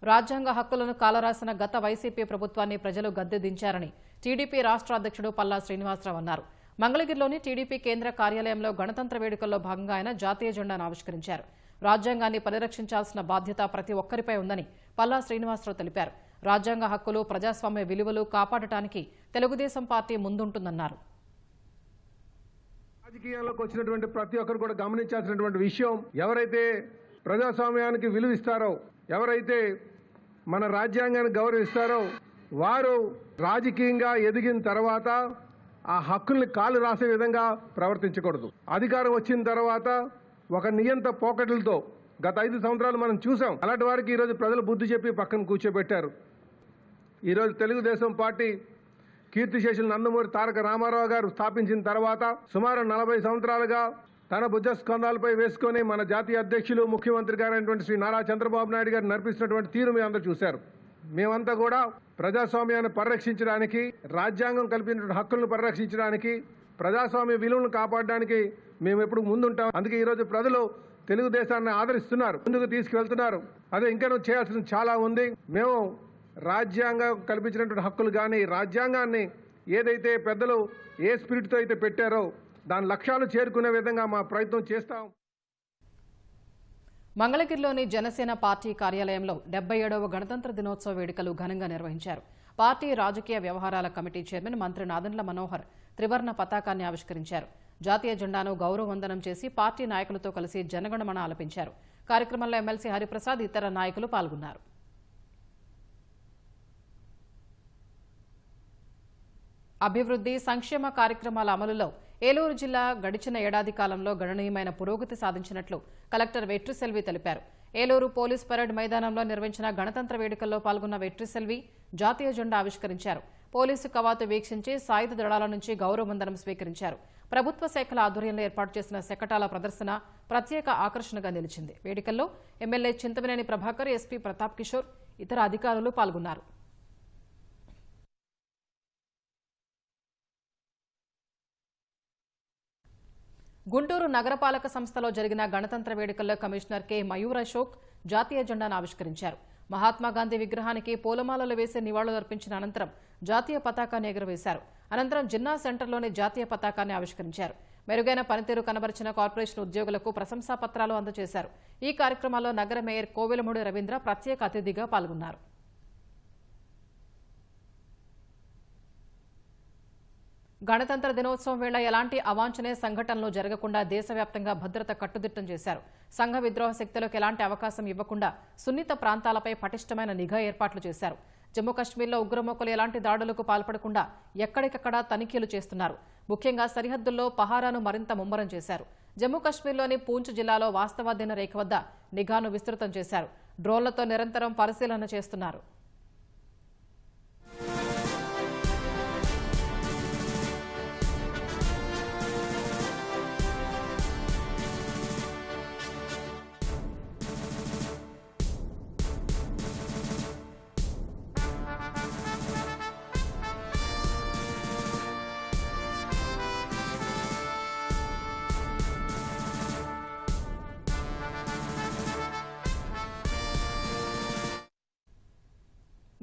రాజ్యాంగ హక్కులను కాలరాసిన గత వైసీపీ ప్రభుత్వాన్ని ప్రజలు గద్దెదించారని టీడీపీ రాష్ట్ర అధ్యక్షుడు పల్లా శ్రీనివాసరావు అన్నారు. మంగళగిరిలోని టీడీపీ కేంద్ర కార్యాలయంలో గణతంత్ర వేడుకల్లో భాగంగా ఆయన జాతీయ జెండాను ఆవిష్కరించారు. రాజ్యాంగాన్ని పరిరక్షించాల్సిన బాధ్యత ప్రతి ఒక్కరిపై ఉందని పల్లా శ్రీనివాసరావు తెలిపారు. రాజ్యాంగ హక్కులు, ప్రజాస్వామ్య విలువలు కాపాడటానికి తెలుగుదేశం పార్టీ ముందుంటుందన్నారు.
రాజకీయాల్లోకి వచ్చినటువంటి ప్రతి ఒక్కరు కూడా గమనించాల్సినటువంటి విషయం, ఎవరైతే ప్రజాస్వామ్యానికి విలువ ఇస్తారో, ఎవరైతే మన రాజ్యాంగాన్ని గౌరవిస్తారో, వారు రాజకీయంగా ఎదిగిన తర్వాత ఆ హక్కుల్ని కాలు రాసే విధంగా ప్రవర్తించకూడదు. అధికారం వచ్చిన తర్వాత ఒక నియంత పోకట్లతో గత 5 సంవత్సరాలు మనం చూసాం. అలాంటి వారికి ఈరోజు ప్రజలు బుద్ధి చెప్పి పక్కన కూర్చోబెట్టారు. ఈరోజు తెలుగుదేశం పార్టీ కీర్తిశేషులు నందమూరి తారక రామారావు గారు స్థాపించిన తర్వాత సుమారు 40 సంవత్సరాలుగా తన భుజస్కంధాలపై వేసుకొని మన జాతీయ అధ్యక్షులు, ముఖ్యమంత్రి గారైనటువంటి శ్రీ నారా చంద్రబాబు నాయుడు గారు నడిపిస్తున్నటువంటి తీరు మీ అందరూ చూశారు. మేమంతా కూడా ప్రజాస్వామ్యాన్ని పరిరక్షించడానికి, రాజ్యాంగం కల్పించిన హక్కులను పరిరక్షించడానికి, ప్రజాస్వామ్య విలువలను కాపాడడానికి మేము ఎప్పుడు ముందుంటాం. అందుకే ఈరోజు ప్రజలు తెలుగుదేశాన్ని ఆదరిస్తున్నారు, ముందుకు తీసుకువెళ్తున్నారు. అదే ఇంకా చేయాల్సిన చాలా ఉంది. మేము రాజ్యాంగం కల్పించినటువంటి హక్కులు కానీ, రాజ్యాంగాన్ని ఏదైతే పెద్దలు ఏ స్పిరిట్తో అయితే పెట్టారో దాని లక్ష్యాలు చేరుకునే విధంగా మా ప్రయత్నం చేస్తాం.
మంగళగిరిలోని జనసేన పార్టీ కార్యాలయంలో 77వ గణతంత్ర దినోత్సవ వేడుకలు ఘనంగా నిర్వహించారు. పార్టీ రాజకీయ వ్యవహారాల కమిటీ చైర్మన్ మంత్రి నాదెండ్ల మనోహర్ త్రివర్ణ పతాకాన్ని ఆవిష్కరించారు. జాతీయ జెండాను గౌరవ వందనం చేసి పార్టీ నాయకులతో కలిసి జనగణమన ఆలపించారు. కార్యక్రమంలో ఎమ్మెల్సీ హరిప్రసాద్ ఇతర నాయకులు పాల్గొన్నారు. అభివృద్ధి సంక్షేమ కార్యక్రమాల అమలులో ఏలూరు జిల్లా గడిచిన ఏడాది కాలంలో గణనీయమైన పురోగతి సాధించినట్లు కలెక్టర్ వెట్రిసెల్వి తెలిపారు. ఏలూరు పోలీస్ పరేడ్ మైదానంలో నిర్వహించిన గణతంత్ర వేడుకల్లో పాల్గొన్న వెట్రిసెల్వి జాతీయ జెండా ఆవిష్కరించారు. పోలీసు కవాతు వీక్షించి సాయుధ దళాల నుంచి గౌరవ వందనం స్వీకరించారు. ప్రభుత్వ శాఖల ఆధ్వర్యంలో ఏర్పాటు చేసిన శకటాల ప్రదర్శన ప్రత్యేక ఆకర్షణగా నిలిచింది. వేడుకల్లో ఎమ్మెల్యే చింతమనేని ప్రభాకర్, ఎస్పీ ప్రతాప్ కిషోర్, ఇతర అధికారులు పాల్గొన్నారు. గుంటూరు నగరపాలక సంస్థలో జరిగిన గణతంత్ర వేడుకల్లో కమిషనర్ కె మయూర్ అశోక్ జాతీయ జెండాను ఆవిష్కరించారు. మహాత్మాగాంధీ విగ్రహానికి పూలమాలలు వేసి నివాళులర్పించిన అనంతరం జాతీయ పతాకాన్ని ఎగురవేశారు. అనంతరం జిన్నా సెంటర్లోని జాతీయ పతాకాన్ని ఆవిష్కరించారు. మెరుగైన పనితీరు కనబరిచిన కార్పొరేషన్ ఉద్యోగులకు ప్రశంసా పత్రాలు అందజేశారు. ఈ కార్యక్రమంలో నగర మేయర్ కోవెలమూడి రవీంద్ర ప్రత్యేక అతిథిగా పాల్గొన్నారు. గణతంత్ర దినోత్సవం వేళ ఎలాంటి అవాంఛనీయ సంఘటనలు జరగకుండా దేశవ్యాప్తంగా భద్రత కట్టుదిట్టం చేశారు. సంఘ విద్రోహ శక్తులకు ఎలాంటి అవకాశం ఇవ్వకుండా సున్నిత ప్రాంతాలపై పటిష్టమైన నిఘా ఏర్పాట్లు చేశారు. జమ్మూ కశ్మీర్లో ఉగ్రమూకలు ఎలాంటి దాడులకు పాల్పడకుండా ఎక్కడికక్కడ తనిఖీలు చేస్తున్నారు. ముఖ్యంగా సరిహద్దుల్లో పహారాను మరింత ముమ్మరం చేశారు. జమ్మూ కశ్మీర్లోని పూంచ్ జిల్లాలో వాస్తవాధీన రేఖ వద్ద నిఘాను విస్తృతం చేశారు. డ్రోన్లతో నిరంతరం పరిశీలన చేస్తున్నారు.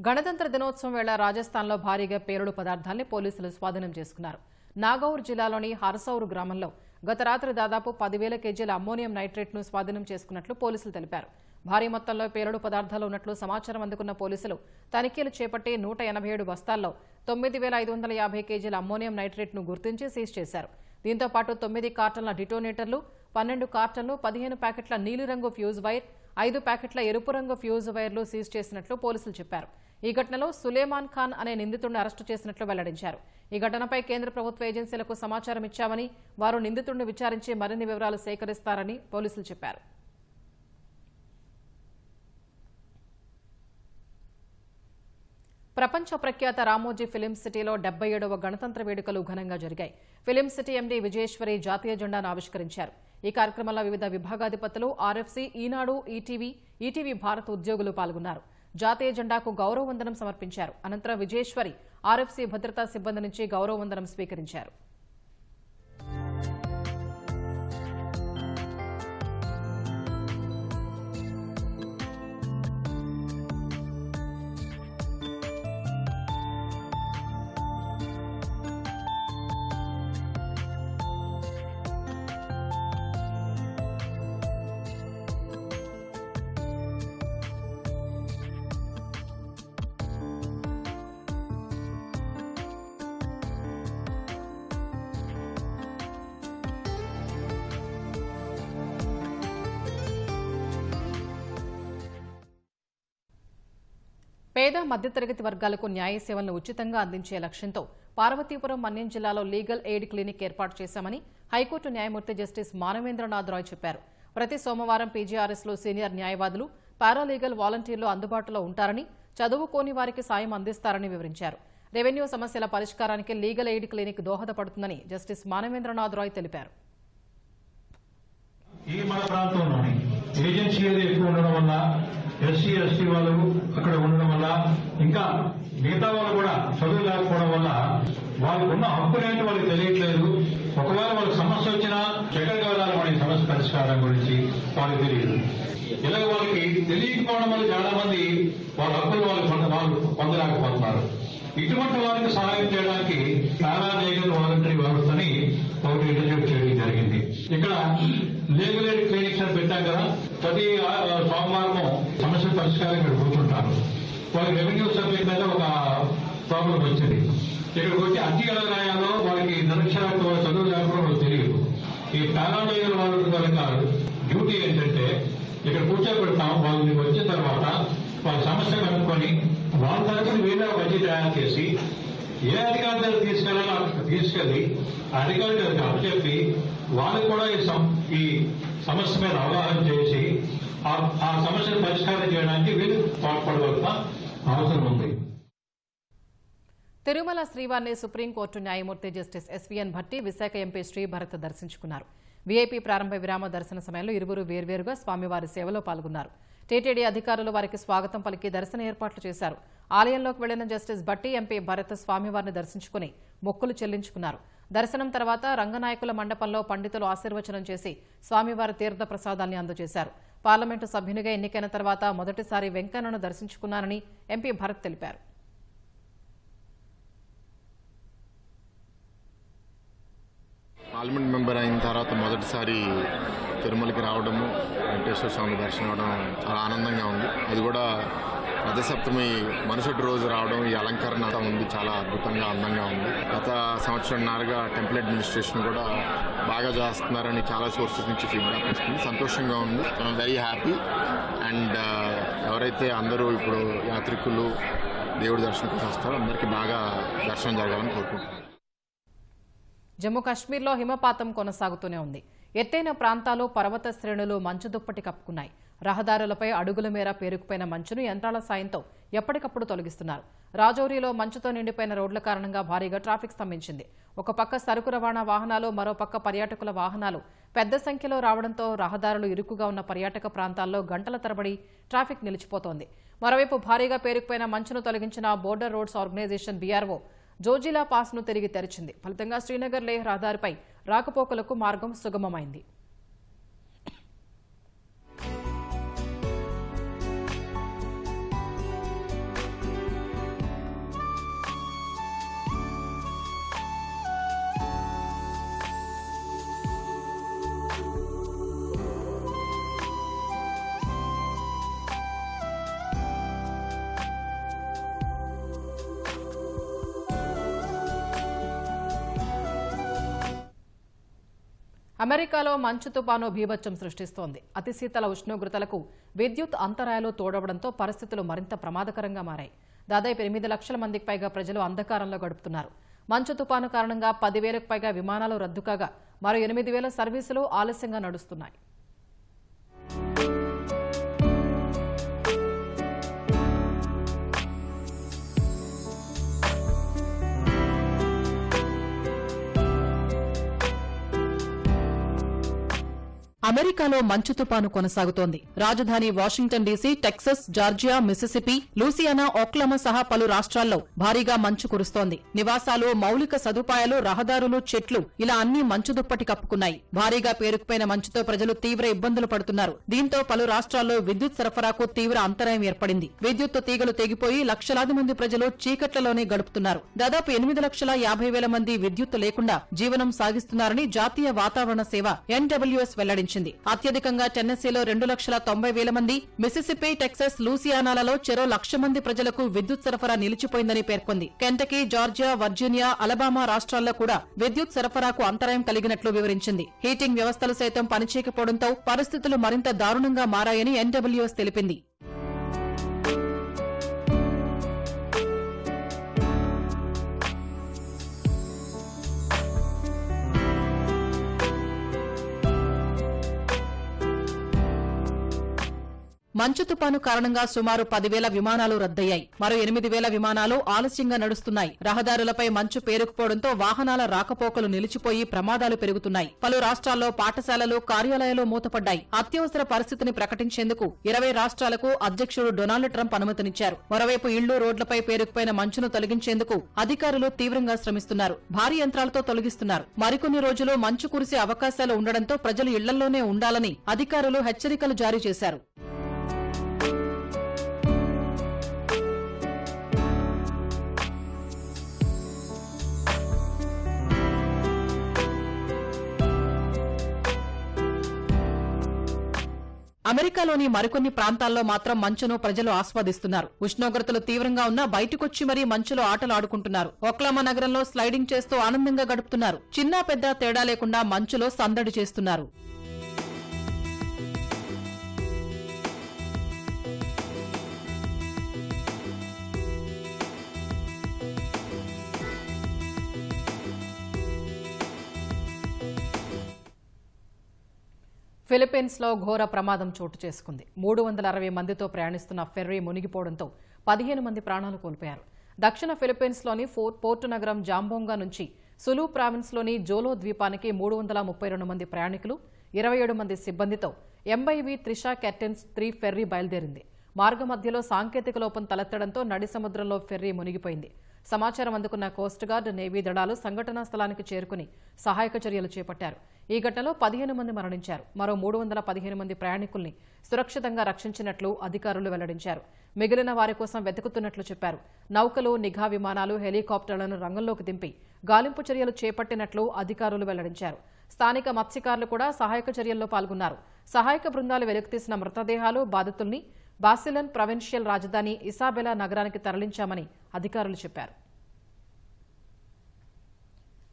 గణతంత్ర దినోత్సవం వేళ రాజస్థాన్లో భారీగా పేలుడు పదార్థాల్ని పోలీసులు స్వాధీనం చేసుకున్నారు. నాగౌర్ జిల్లాలోని హర్సౌర్ గ్రామంలో గత రాత్రి దాదాపు 10,000 కేజీల అమ్మోనియం నైట్రేట్ను స్వాధీనం చేసుకున్నట్లు పోలీసులు తెలిపారు. భారీ మొత్తంలో పేలుడు పదార్థాలు ఉన్నట్లు సమాచారం అందుకున్న పోలీసులు తనిఖీలు చేపట్టి 187 బస్తాల్లో 9,550 కేజీల అమ్మోనియం నైట్రేట్ను గుర్తించి సీజ్ చేశారు. దీంతో పాటు 9 కార్టన్ల డిటోనేటర్లు, 12 కార్టన్లు, 15 ప్యాకెట్ల నీలిరంగు ఫ్యూజ్ వైర్, 5 ప్యాకెట్ల ఎరుపు రంగు ఫ్యూజ్ వైర్లు సీజ్ చేసినట్లు పోలీసులు చెప్పారు. ఈ ఘటనలో సులేమాన్ ఖాన్ అనే నిందితుడిని అరెస్టు చేసినట్లు వెల్లడించారు. ఈ ఘటనపై కేంద్ర ప్రభుత్వ ఏజెన్సీలకు సమాచారం ఇచ్చామని, వారు నిందితుడిని విచారించి మరిన్ని వివరాలు సేకరిస్తారని పోలీసులు చెప్పారు. ప్రపంచ ప్రఖ్యాత రామోజీ ఫిలిం సిటీలో 77వ గణతంత్ర వేడుకలు ఘనంగా జరిగాయి. ఫిలిం సిటీ ఎండీ విజయేశ్వరి జాతీయ జెండాను ఆవిష్కరించారు. ఈ కార్యక్రమంలో వివిధ విభాగాధిపతులు, ఆర్ఎఫ్సీ, ఈనాడు, ఈటీవీ భారత్ ఉద్యోగులు పాల్గొన్నారు. జాతీయ జెండాకు గౌరవ వందనం సమర్పించారు. అనంతరం విజయేశ్వరి ఆర్ఎఫ్సీ భద్రతా సిబ్బంది నుంచి గౌరవ వందనం స్వీకరించారు. పేద మధ్యతరగతి వర్గాలకు న్యాయ సేవలను ఉచితంగా అందించే లక్ష్యంతో పార్వతీపురం మన్యం జిల్లాలో లీగల్ ఎయిడ్ క్లినిక్ ఏర్పాటు చేశామని హైకోర్టు న్యాయమూర్తి జస్టిస్ మానవేంద్రనాథ్ రాయ్ చెప్పారు. ప్రతి సోమవారం పీజీఆర్ఎస్లో సీనియర్ న్యాయవాదులు, పారాలీగల్ వాలంటీర్లు అందుబాటులో ఉంటారని, చదువుకోని వారికి సాయం అందిస్తారని వివరించారు. రెవెన్యూ సమస్యల పరిష్కారానికి లీగల్ ఎయిడ్ క్లినిక్ దోహదపడుతుందని జస్టిస్ మానవేంద్రనాథ్ రాయ్ తెలిపారు.
ఈ మన ప్రాంతంలోని ఏజెన్సీ ఎక్కువ ఉండడం వల్ల, ఎస్సీ ఎస్టీ వాళ్ళు అక్కడ ఉండడం వల్ల, ఇంకా మిగతా వాళ్ళు కూడా చదువు లేకపోవడం వల్ల వాళ్ళకు ఉన్న హక్కులు ఏంటి వాళ్ళకి తెలియట్లేదు. ఒకవేళ వాళ్ళకి సమస్య వచ్చినా ఎక్కడికి వెళ్ళాలి, మన సమస్య పరిష్కారం గురించి వాళ్ళకి తెలియదు. ఇలాగ వాళ్ళకి తెలియకపోవడం వల్ల చాలా మంది వాళ్ళ హక్కులు వాళ్ళు పొందలేకపోతున్నారు. ఇటువంటి వారికి సహాయం చేయడానికి పారాలీగల్ వాలంటరీ వ్యవస్థని ఒకటి ఇంట్రడ్యూస్ చేయడం జరిగింది. ఇక్కడ లీగల్ ఎయిడ్ క్లినిక్స్ అని పెట్టాం కదా, ప్రతి సోమవారము సమస్యల పరిష్కారం ఇక్కడ కూర్చుంటారు. వాళ్ళకి రెవెన్యూ సబ్జెక్ట్ మీద ఒక ప్రాబ్లం వచ్చింది. ఇక్కడికి వచ్చి అర్జీ ఎలా రాయాలో వాళ్ళకి నిరక్షరాస్యత చదువు లేకపోవడం వాళ్ళకి తెలియదు. ఈ పారాలీగల్ వాళ్ళ డ్యూటీ ఏంటంటే ఇక్కడ కూర్చోబెడతాం, వాళ్ళు వచ్చిన తర్వాత వాళ్ళ సమస్య కనుక్కొని వాళ్ళ తరఫున వీళ్ళ బడ్జీ తయారు చేసి ఏ అధికారి దగ్గర తీసుకెళ్లాలో తీసుకెళ్లి అధికారి దగ్గరికి అప్పచెప్పి వాళ్ళకు కూడా ఈ సమస్య మీద అవగాహన చేసి ఆ సమస్యను పరిష్కారం చేయడానికి వీళ్ళు తోడ్పడవలసిన అవసరం ఉంది.
తిరుమల శ్రీవారిని సుప్రీంకోర్టు న్యాయమూర్తి justice SVN Bhatti, Visakha MP Sribharat దర్శించుకున్నారు. వీఐపీ ప్రారంభ విరామ దర్శన సమయంలో ఇరువురు వేర్వేరుగా స్వామివారి సేవలో పాల్గొన్నారు. టీటీడీ అధికారులు వారికి స్వాగతం పలికి దర్శన ఏర్పాట్లు చేశారు. ఆలయంలోకి వెళ్లిన జస్టిస్ భట్టి, ఎంపీ భరత్ స్వామివారిని దర్శించుకుని మొక్కులు చెల్లించుకున్నారు. దర్శనం తర్వాత రంగనాయకుల మండపంలో పండితులు ఆశీర్వచనం చేసి స్వామివారి తీర్థ ప్రసాదాన్ని అందజేశారు. పార్లమెంటు సభ్యునిగా ఎన్నికైన తర్వాత మొదటిసారి వెంకన్నను దర్శించుకున్నారని ఎంపీ భరత్ తెలిపారు.
పార్లమెంట్ మెంబర్ అయిన తర్వాత మొదటిసారి తిరుమలకి రావడము, వెంకటేశ్వర స్వామి దర్శనం అవడం చాలా ఆనందంగా ఉంది. అది కూడా రథసప్తమి మరుసటి రోజు రావడం, ఈ అలంకరణ ఉంది, చాలా అద్భుతంగా అందంగా ఉంది. గత సంవత్సరంన్నరగా టెంపుల్ అడ్మినిస్ట్రేషన్ కూడా బాగా చేస్తున్నారని చాలా సోర్సెస్ నుంచి ఫీడ్బ్యాక్ వస్తుంది. సంతోషంగా ఉంది. I'm very happy. అండ్ ఎవరైతే అందరూ ఇప్పుడు యాత్రికులు దేవుడి దర్శనం కోసం వస్తారో అందరికీ బాగా దర్శనం జరగాలని కోరుకుంటున్నాను.
జమ్మూ కాశ్మీర్లో హిమపాతం కొనసాగుతూనే ఉంది. ఎత్తైన ప్రాంతాలు, పర్వత శ్రేణులు మంచు దుప్పటి కప్పుకున్నాయి. రహదారులపై అడుగుల మేర పేరుకుపోయిన మంచును యంత్రాల సాయంతో ఎప్పటికప్పుడు తొలగిస్తున్నారు. రాజౌరిలో మంచుతో నిండిపోయిన రోడ్ల కారణంగా భారీగా ట్రాఫిక్ స్తంభించింది. ఒక పక్క సరుకు రవాణా వాహనాలు, మరో పక్క పర్యాటకుల వాహనాలు పెద్ద సంఖ్యలో రావడంతో రహదారులు ఇరుకుగా ఉన్న పర్యాటక ప్రాంతాల్లో గంటల తరబడి ట్రాఫిక్ నిలిచిపోతోంది. మరోవైపు భారీగా పేరుకుపోయిన మంచును తొలగించిన బోర్డర్ రోడ్స్ ఆర్గనైజేషన్ బీఆర్ఓ జోజిలా పాస్ను తిరిగి తెరిచింది. ఫలితంగా శ్రీనగర్ లేహ్ రహదారిపై రాకపోకలకు మార్గం సుగమమైంది. అమెరికాలో మంచు తుపాను బీభత్సం సృష్టిస్తోంది. అతి శీతల ఉష్ణోగ్రతలకు విద్యుత్ అంతరాయాలు తోడవడంతో పరిస్థితులు మరింత ప్రమాదకరంగా మారాయి. దాదాపు 8 లక్షల మందికి పైగా ప్రజలు అంధకారంలో గడుపుతున్నారు. మంచు తుపాను కారణంగా 10,000కు పైగా విమానాలు రద్దు కాగా మరో 8,000 సర్వీసులు ఆలస్యంగా నడుస్తున్నాయి. అమెరికాలో మంచు తుపాను కొనసాగుతోంది. రాజధాని Washington DC, Texas, Georgia, Mississippi, Louisiana, Oklahoma సహా పలు రాష్ట్రాల్లో భారీగా మంచు కురుస్తోంది. నివాసాలు, మౌలిక సదుపాయాలు, రహదారులు, చెట్లు ఇలా అన్ని మంచు దుప్పటి కప్పుకున్నాయి. భారీగా పేరుకుపోయిన మంచుతో ప్రజలు తీవ్ర ఇబ్బందులు పడుతున్నారు. దీంతో పలు రాష్ట్రాల్లో విద్యుత్ సరఫరాకు తీవ్ర అంతరాయం ఏర్పడింది. విద్యుత్ తీగలు తెగిపోయి లక్షలాది మంది ప్రజలు చీకట్లలోనే గడుపుతున్నారు. దాదాపు 8,50,000 మంది విద్యుత్ లేకుండా జీవనం సాగిస్తున్నారని జాతీయ వాతావరణ సేవ NWS వెల్లడించింది. అత్యధికంగా టెన్నెసీలో 2,90,000 మంది, మిసిసిపి, టెక్సస్, లూసియానాలలో చెరో 1,00,000 మంది ప్రజలకు విద్యుత్ సరఫరా నిలిచిపోయిందని పేర్కొంది. కెంటకీ, జార్జియా, వర్జీనియా, అలబామా రాష్ట్రాల్లో కూడా విద్యుత్ సరఫరాకు అంతరాయం కలిగినట్లు వివరించింది. హీటింగ్ వ్యవస్థలు సైతం పనిచేయకపోవడంతో పరిస్థితులు మరింత దారుణంగా మారాయని NWS తెలిపింది. మంచు తుపాను కారణంగా సుమారు 10,000 విమానాలు రద్దయ్యాయి. మరో 8,000 విమానాలు ఆలస్యంగా నడుస్తున్నాయి. రహదారులపై మంచు పేరుకుపోవడంతో వాహనాల రాకపోకలు నిలిచిపోయి ప్రమాదాలు పెరుగుతున్నాయి. పలు రాష్ట్రాల్లో పాఠశాలలు, కార్యాలయాలు మూతపడ్డాయి. అత్యవసర పరిస్థితిని ప్రకటించేందుకు 20 రాష్ట్రాలకు అధ్యక్షుడు డొనాల్డ్ ట్రంప్ అనుమతినిచ్చారు. మరోవైపు ఇళ్లు, రోడ్లపై పేరుకుపోయిన మంచును తొలగించేందుకు అధికారులు తీవ్రంగా శ్రమిస్తున్నారు. భారీ యంత్రాలతో తొలగిస్తున్నారు. మరికొన్ని రోజులు మంచు కురిసే అవకాశాలు ఉండడంతో ప్రజలు ఇళ్లలోనే ఉండాలని అధికారులు హెచ్చరికలు జారీ చేశారు. అమెరికాలోని మరికొన్ని ప్రాంతాల్లో మాత్రం మంచును ప్రజలు ఆస్వాదిస్తున్నారు. ఉష్ణోగ్రతలు తీవ్రంగా ఉన్నా బయటకొచ్చి మరీ మంచులో ఆటలు ఆడుకుంటున్నారు. ఒక్లామా నగరంలో స్లైడింగ్ చేస్తూ ఆనందంగా గడుపుతున్నారు. చిన్న పెద్ద తేడా లేకుండా మంచులో సందడి చేస్తున్నారు. ఫిలిప్పీన్స్ లో ఘోర ప్రమాదం చోటు చేసుకుంది. 360 మందితో ప్రయాణిస్తున్న ఫెర్రీ మునిగిపోవడంతో 15 మంది ప్రాణాలు కోల్పోయారు. దక్షిణ ఫిలిప్పీన్స్ లోని పోర్టు నగరం జాంబోంగా నుంచి సులు ప్రావిన్స్ లోని జోలో ద్వీపానికి 332 మంది ప్రయాణికులు 27 మంది సిబ్బందితో MV త్రిషా కెర్టెన్స్ 3 ఫెర్రీ బయలుదేరింది. మార్గ మధ్యలో సాంకేతిక లోపం తలెత్తడంతో నడి సముద్రంలో ఫెర్రీ మునిగిపోయింది. సమాచారం అందుకున్న కోస్ట్ గార్డ్, నేవీ దళాలు సంఘటనా స్థలానికి చేరుకుని సహాయక చర్యలు చేపట్టారు. ఈ ఘటనలో 15 మంది మరణించారు. మరో 315 మంది ప్రయాణికుల్ని సురక్షితంగా రక్షించినట్లు అధికారులు వెల్లడించారు. మిగిలిన వారి కోసం వెతుకుతున్నట్లు చెప్పారు. నౌకలు, నిఘా విమానాలు, హెలికాప్టర్లను రంగంలోకి దింపి గాలింపు చర్యలు చేపట్టినట్లు అధికారులు వెల్లడించారు. స్థానిక మత్స్యకారులు కూడా సహాయక చర్యల్లో పాల్గొన్నారు. సహాయక బృందాలు వెలికితీసిన మృతదేహాలు బాధితుల్ని బాసిలన్ ప్రొవిన్షియల్ రాజధాని ఇసాబెలా నగరానికి తరలించామని అధికారులు చెప్పారు.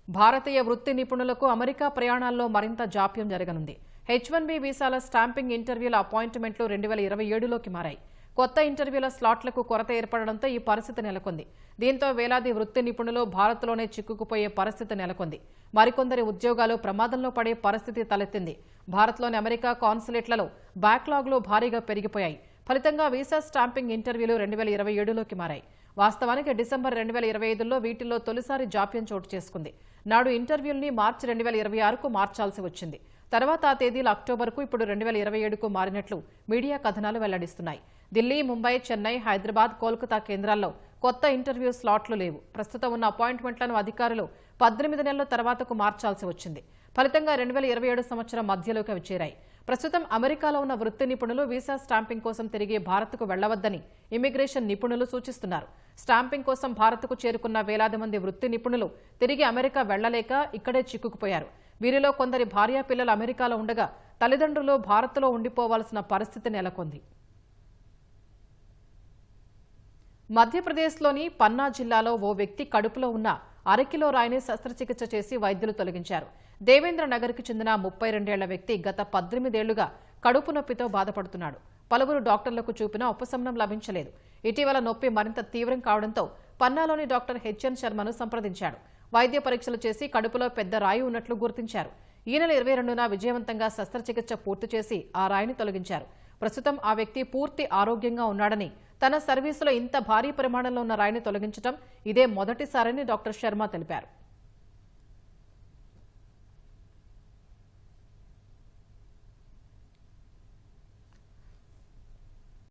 భారతీయ వృత్తి నిపుణులకు అమెరికా ప్రయాణాల్లో మరింత జాప్యం జరగనుంది. H1B వీసాల స్టాంపింగ్ ఇంటర్వ్యూల అపాయింట్మెంట్లు 2027లోకి మారాయి. కొత్త ఇంటర్వ్యూల స్లాట్లకు కొరత ఏర్పడడంతో ఈ పరిస్థితి నెలకొంది. దీంతో వేలాది వృత్తి నిపుణులు భారత్లోనే చిక్కుకుపోయే పరిస్థితి నెలకొంది. మరికొందరి ఉద్యోగాలు ప్రమాదంలో పడే పరిస్థితి తలెత్తింది. భారత్లోని అమెరికా కాన్సులేట్లలో బ్యాక్లాగ్లు భారీగా పెరిగిపోయాయి. ఫలితంగా వీసా స్టాంపింగ్ ఇంటర్వ్యూలు 2027లోకి మారాయి. వాస్తవానికి డిసెంబర్ 2025లో వీటిల్లో తొలిసారి జాప్యం చోటు చేసుకుంది. నాడు ఇంటర్వ్యూల్ని మార్చి 2026కు మార్చాల్సి వచ్చింది. తర్వాత ఆ తేదీలు అక్టోబర్కు, ఇప్పుడు 2027కు మారినట్లు మీడియా కథనాలు వెల్లడిస్తున్నాయి. ఢిల్లీ, ముంబై, చెన్నై, హైదరాబాద్, కోల్కతా కేంద్రాల్లో కొత్త ఇంటర్వ్యూ స్లాట్లు లేవు. ప్రస్తుతం ఉన్న అపాయింట్మెంట్లను అధికారులు 18 నెలల తర్వాతకు మార్చాల్సి వచ్చింది. ఫలితంగా 2027 సంవత్సరం మధ్యలోకి అవి చేరాయి. ప్రస్తుతం అమెరికాలో ఉన్న వృత్తి నిపుణులు వీసా స్టాంపింగ్ కోసం తిరిగి భారత్కు వెళ్లవద్దని ఇమిగ్రేషన్ నిపుణులు సూచిస్తున్నారు. స్టాంపింగ్ కోసం భారత్కు చేరుకున్న వేలాది మంది వృత్తి నిపుణులు తిరిగి అమెరికా వెళ్లలేక ఇక్కడే చిక్కుకుపోయారు. వీరిలో కొందరి భార్యా పిల్లలు అమెరికాలో ఉండగా తల్లిదండ్రులు భారత్లో ఉండిపోవాల్సిన పరిస్థితి నెలకొంది. మధ్యప్రదేశ్లోని పన్నా జిల్లాలో ఓ వ్యక్తి కడుపులో ఉన్న అరకిలో రాయిని శస్త్రచికిత్స చేసి వైద్యులు తొలగించారు. దేవేంద్ర నగర్కి చెందిన 32 ఏళ్ల వ్యక్తి గత 18 ఏళ్లుగా కడుపు నొప్పితో బాధపడుతున్నాడు. పలువురు డాక్టర్లకు చూపినా ఉపశమనం లభించలేదు. ఇటీవల నొప్పి మరింత తీవ్రం కావడంతో పన్నాలోని డాక్టర్ HN శర్మను సంప్రదించాడు. వైద్య పరీక్షలు చేసి కడుపులో పెద్ద రాయి ఉన్నట్లు గుర్తించారు. ఈ నెల 22న విజయవంతంగా శస్త్రచికిత్స పూర్తి చేసి ఆ రాయిని తొలగించారు. ప్రస్తుతం ఆ వ్యక్తి పూర్తి ఆరోగ్యంగా ఉన్నాడని, తన సర్వీసులో ఇంత భారీ పరిమాణంలో ఉన్న రాయిని తొలగించడం ఇదే మొదటిసారని డాక్టర్ శర్మ తెలిపారు.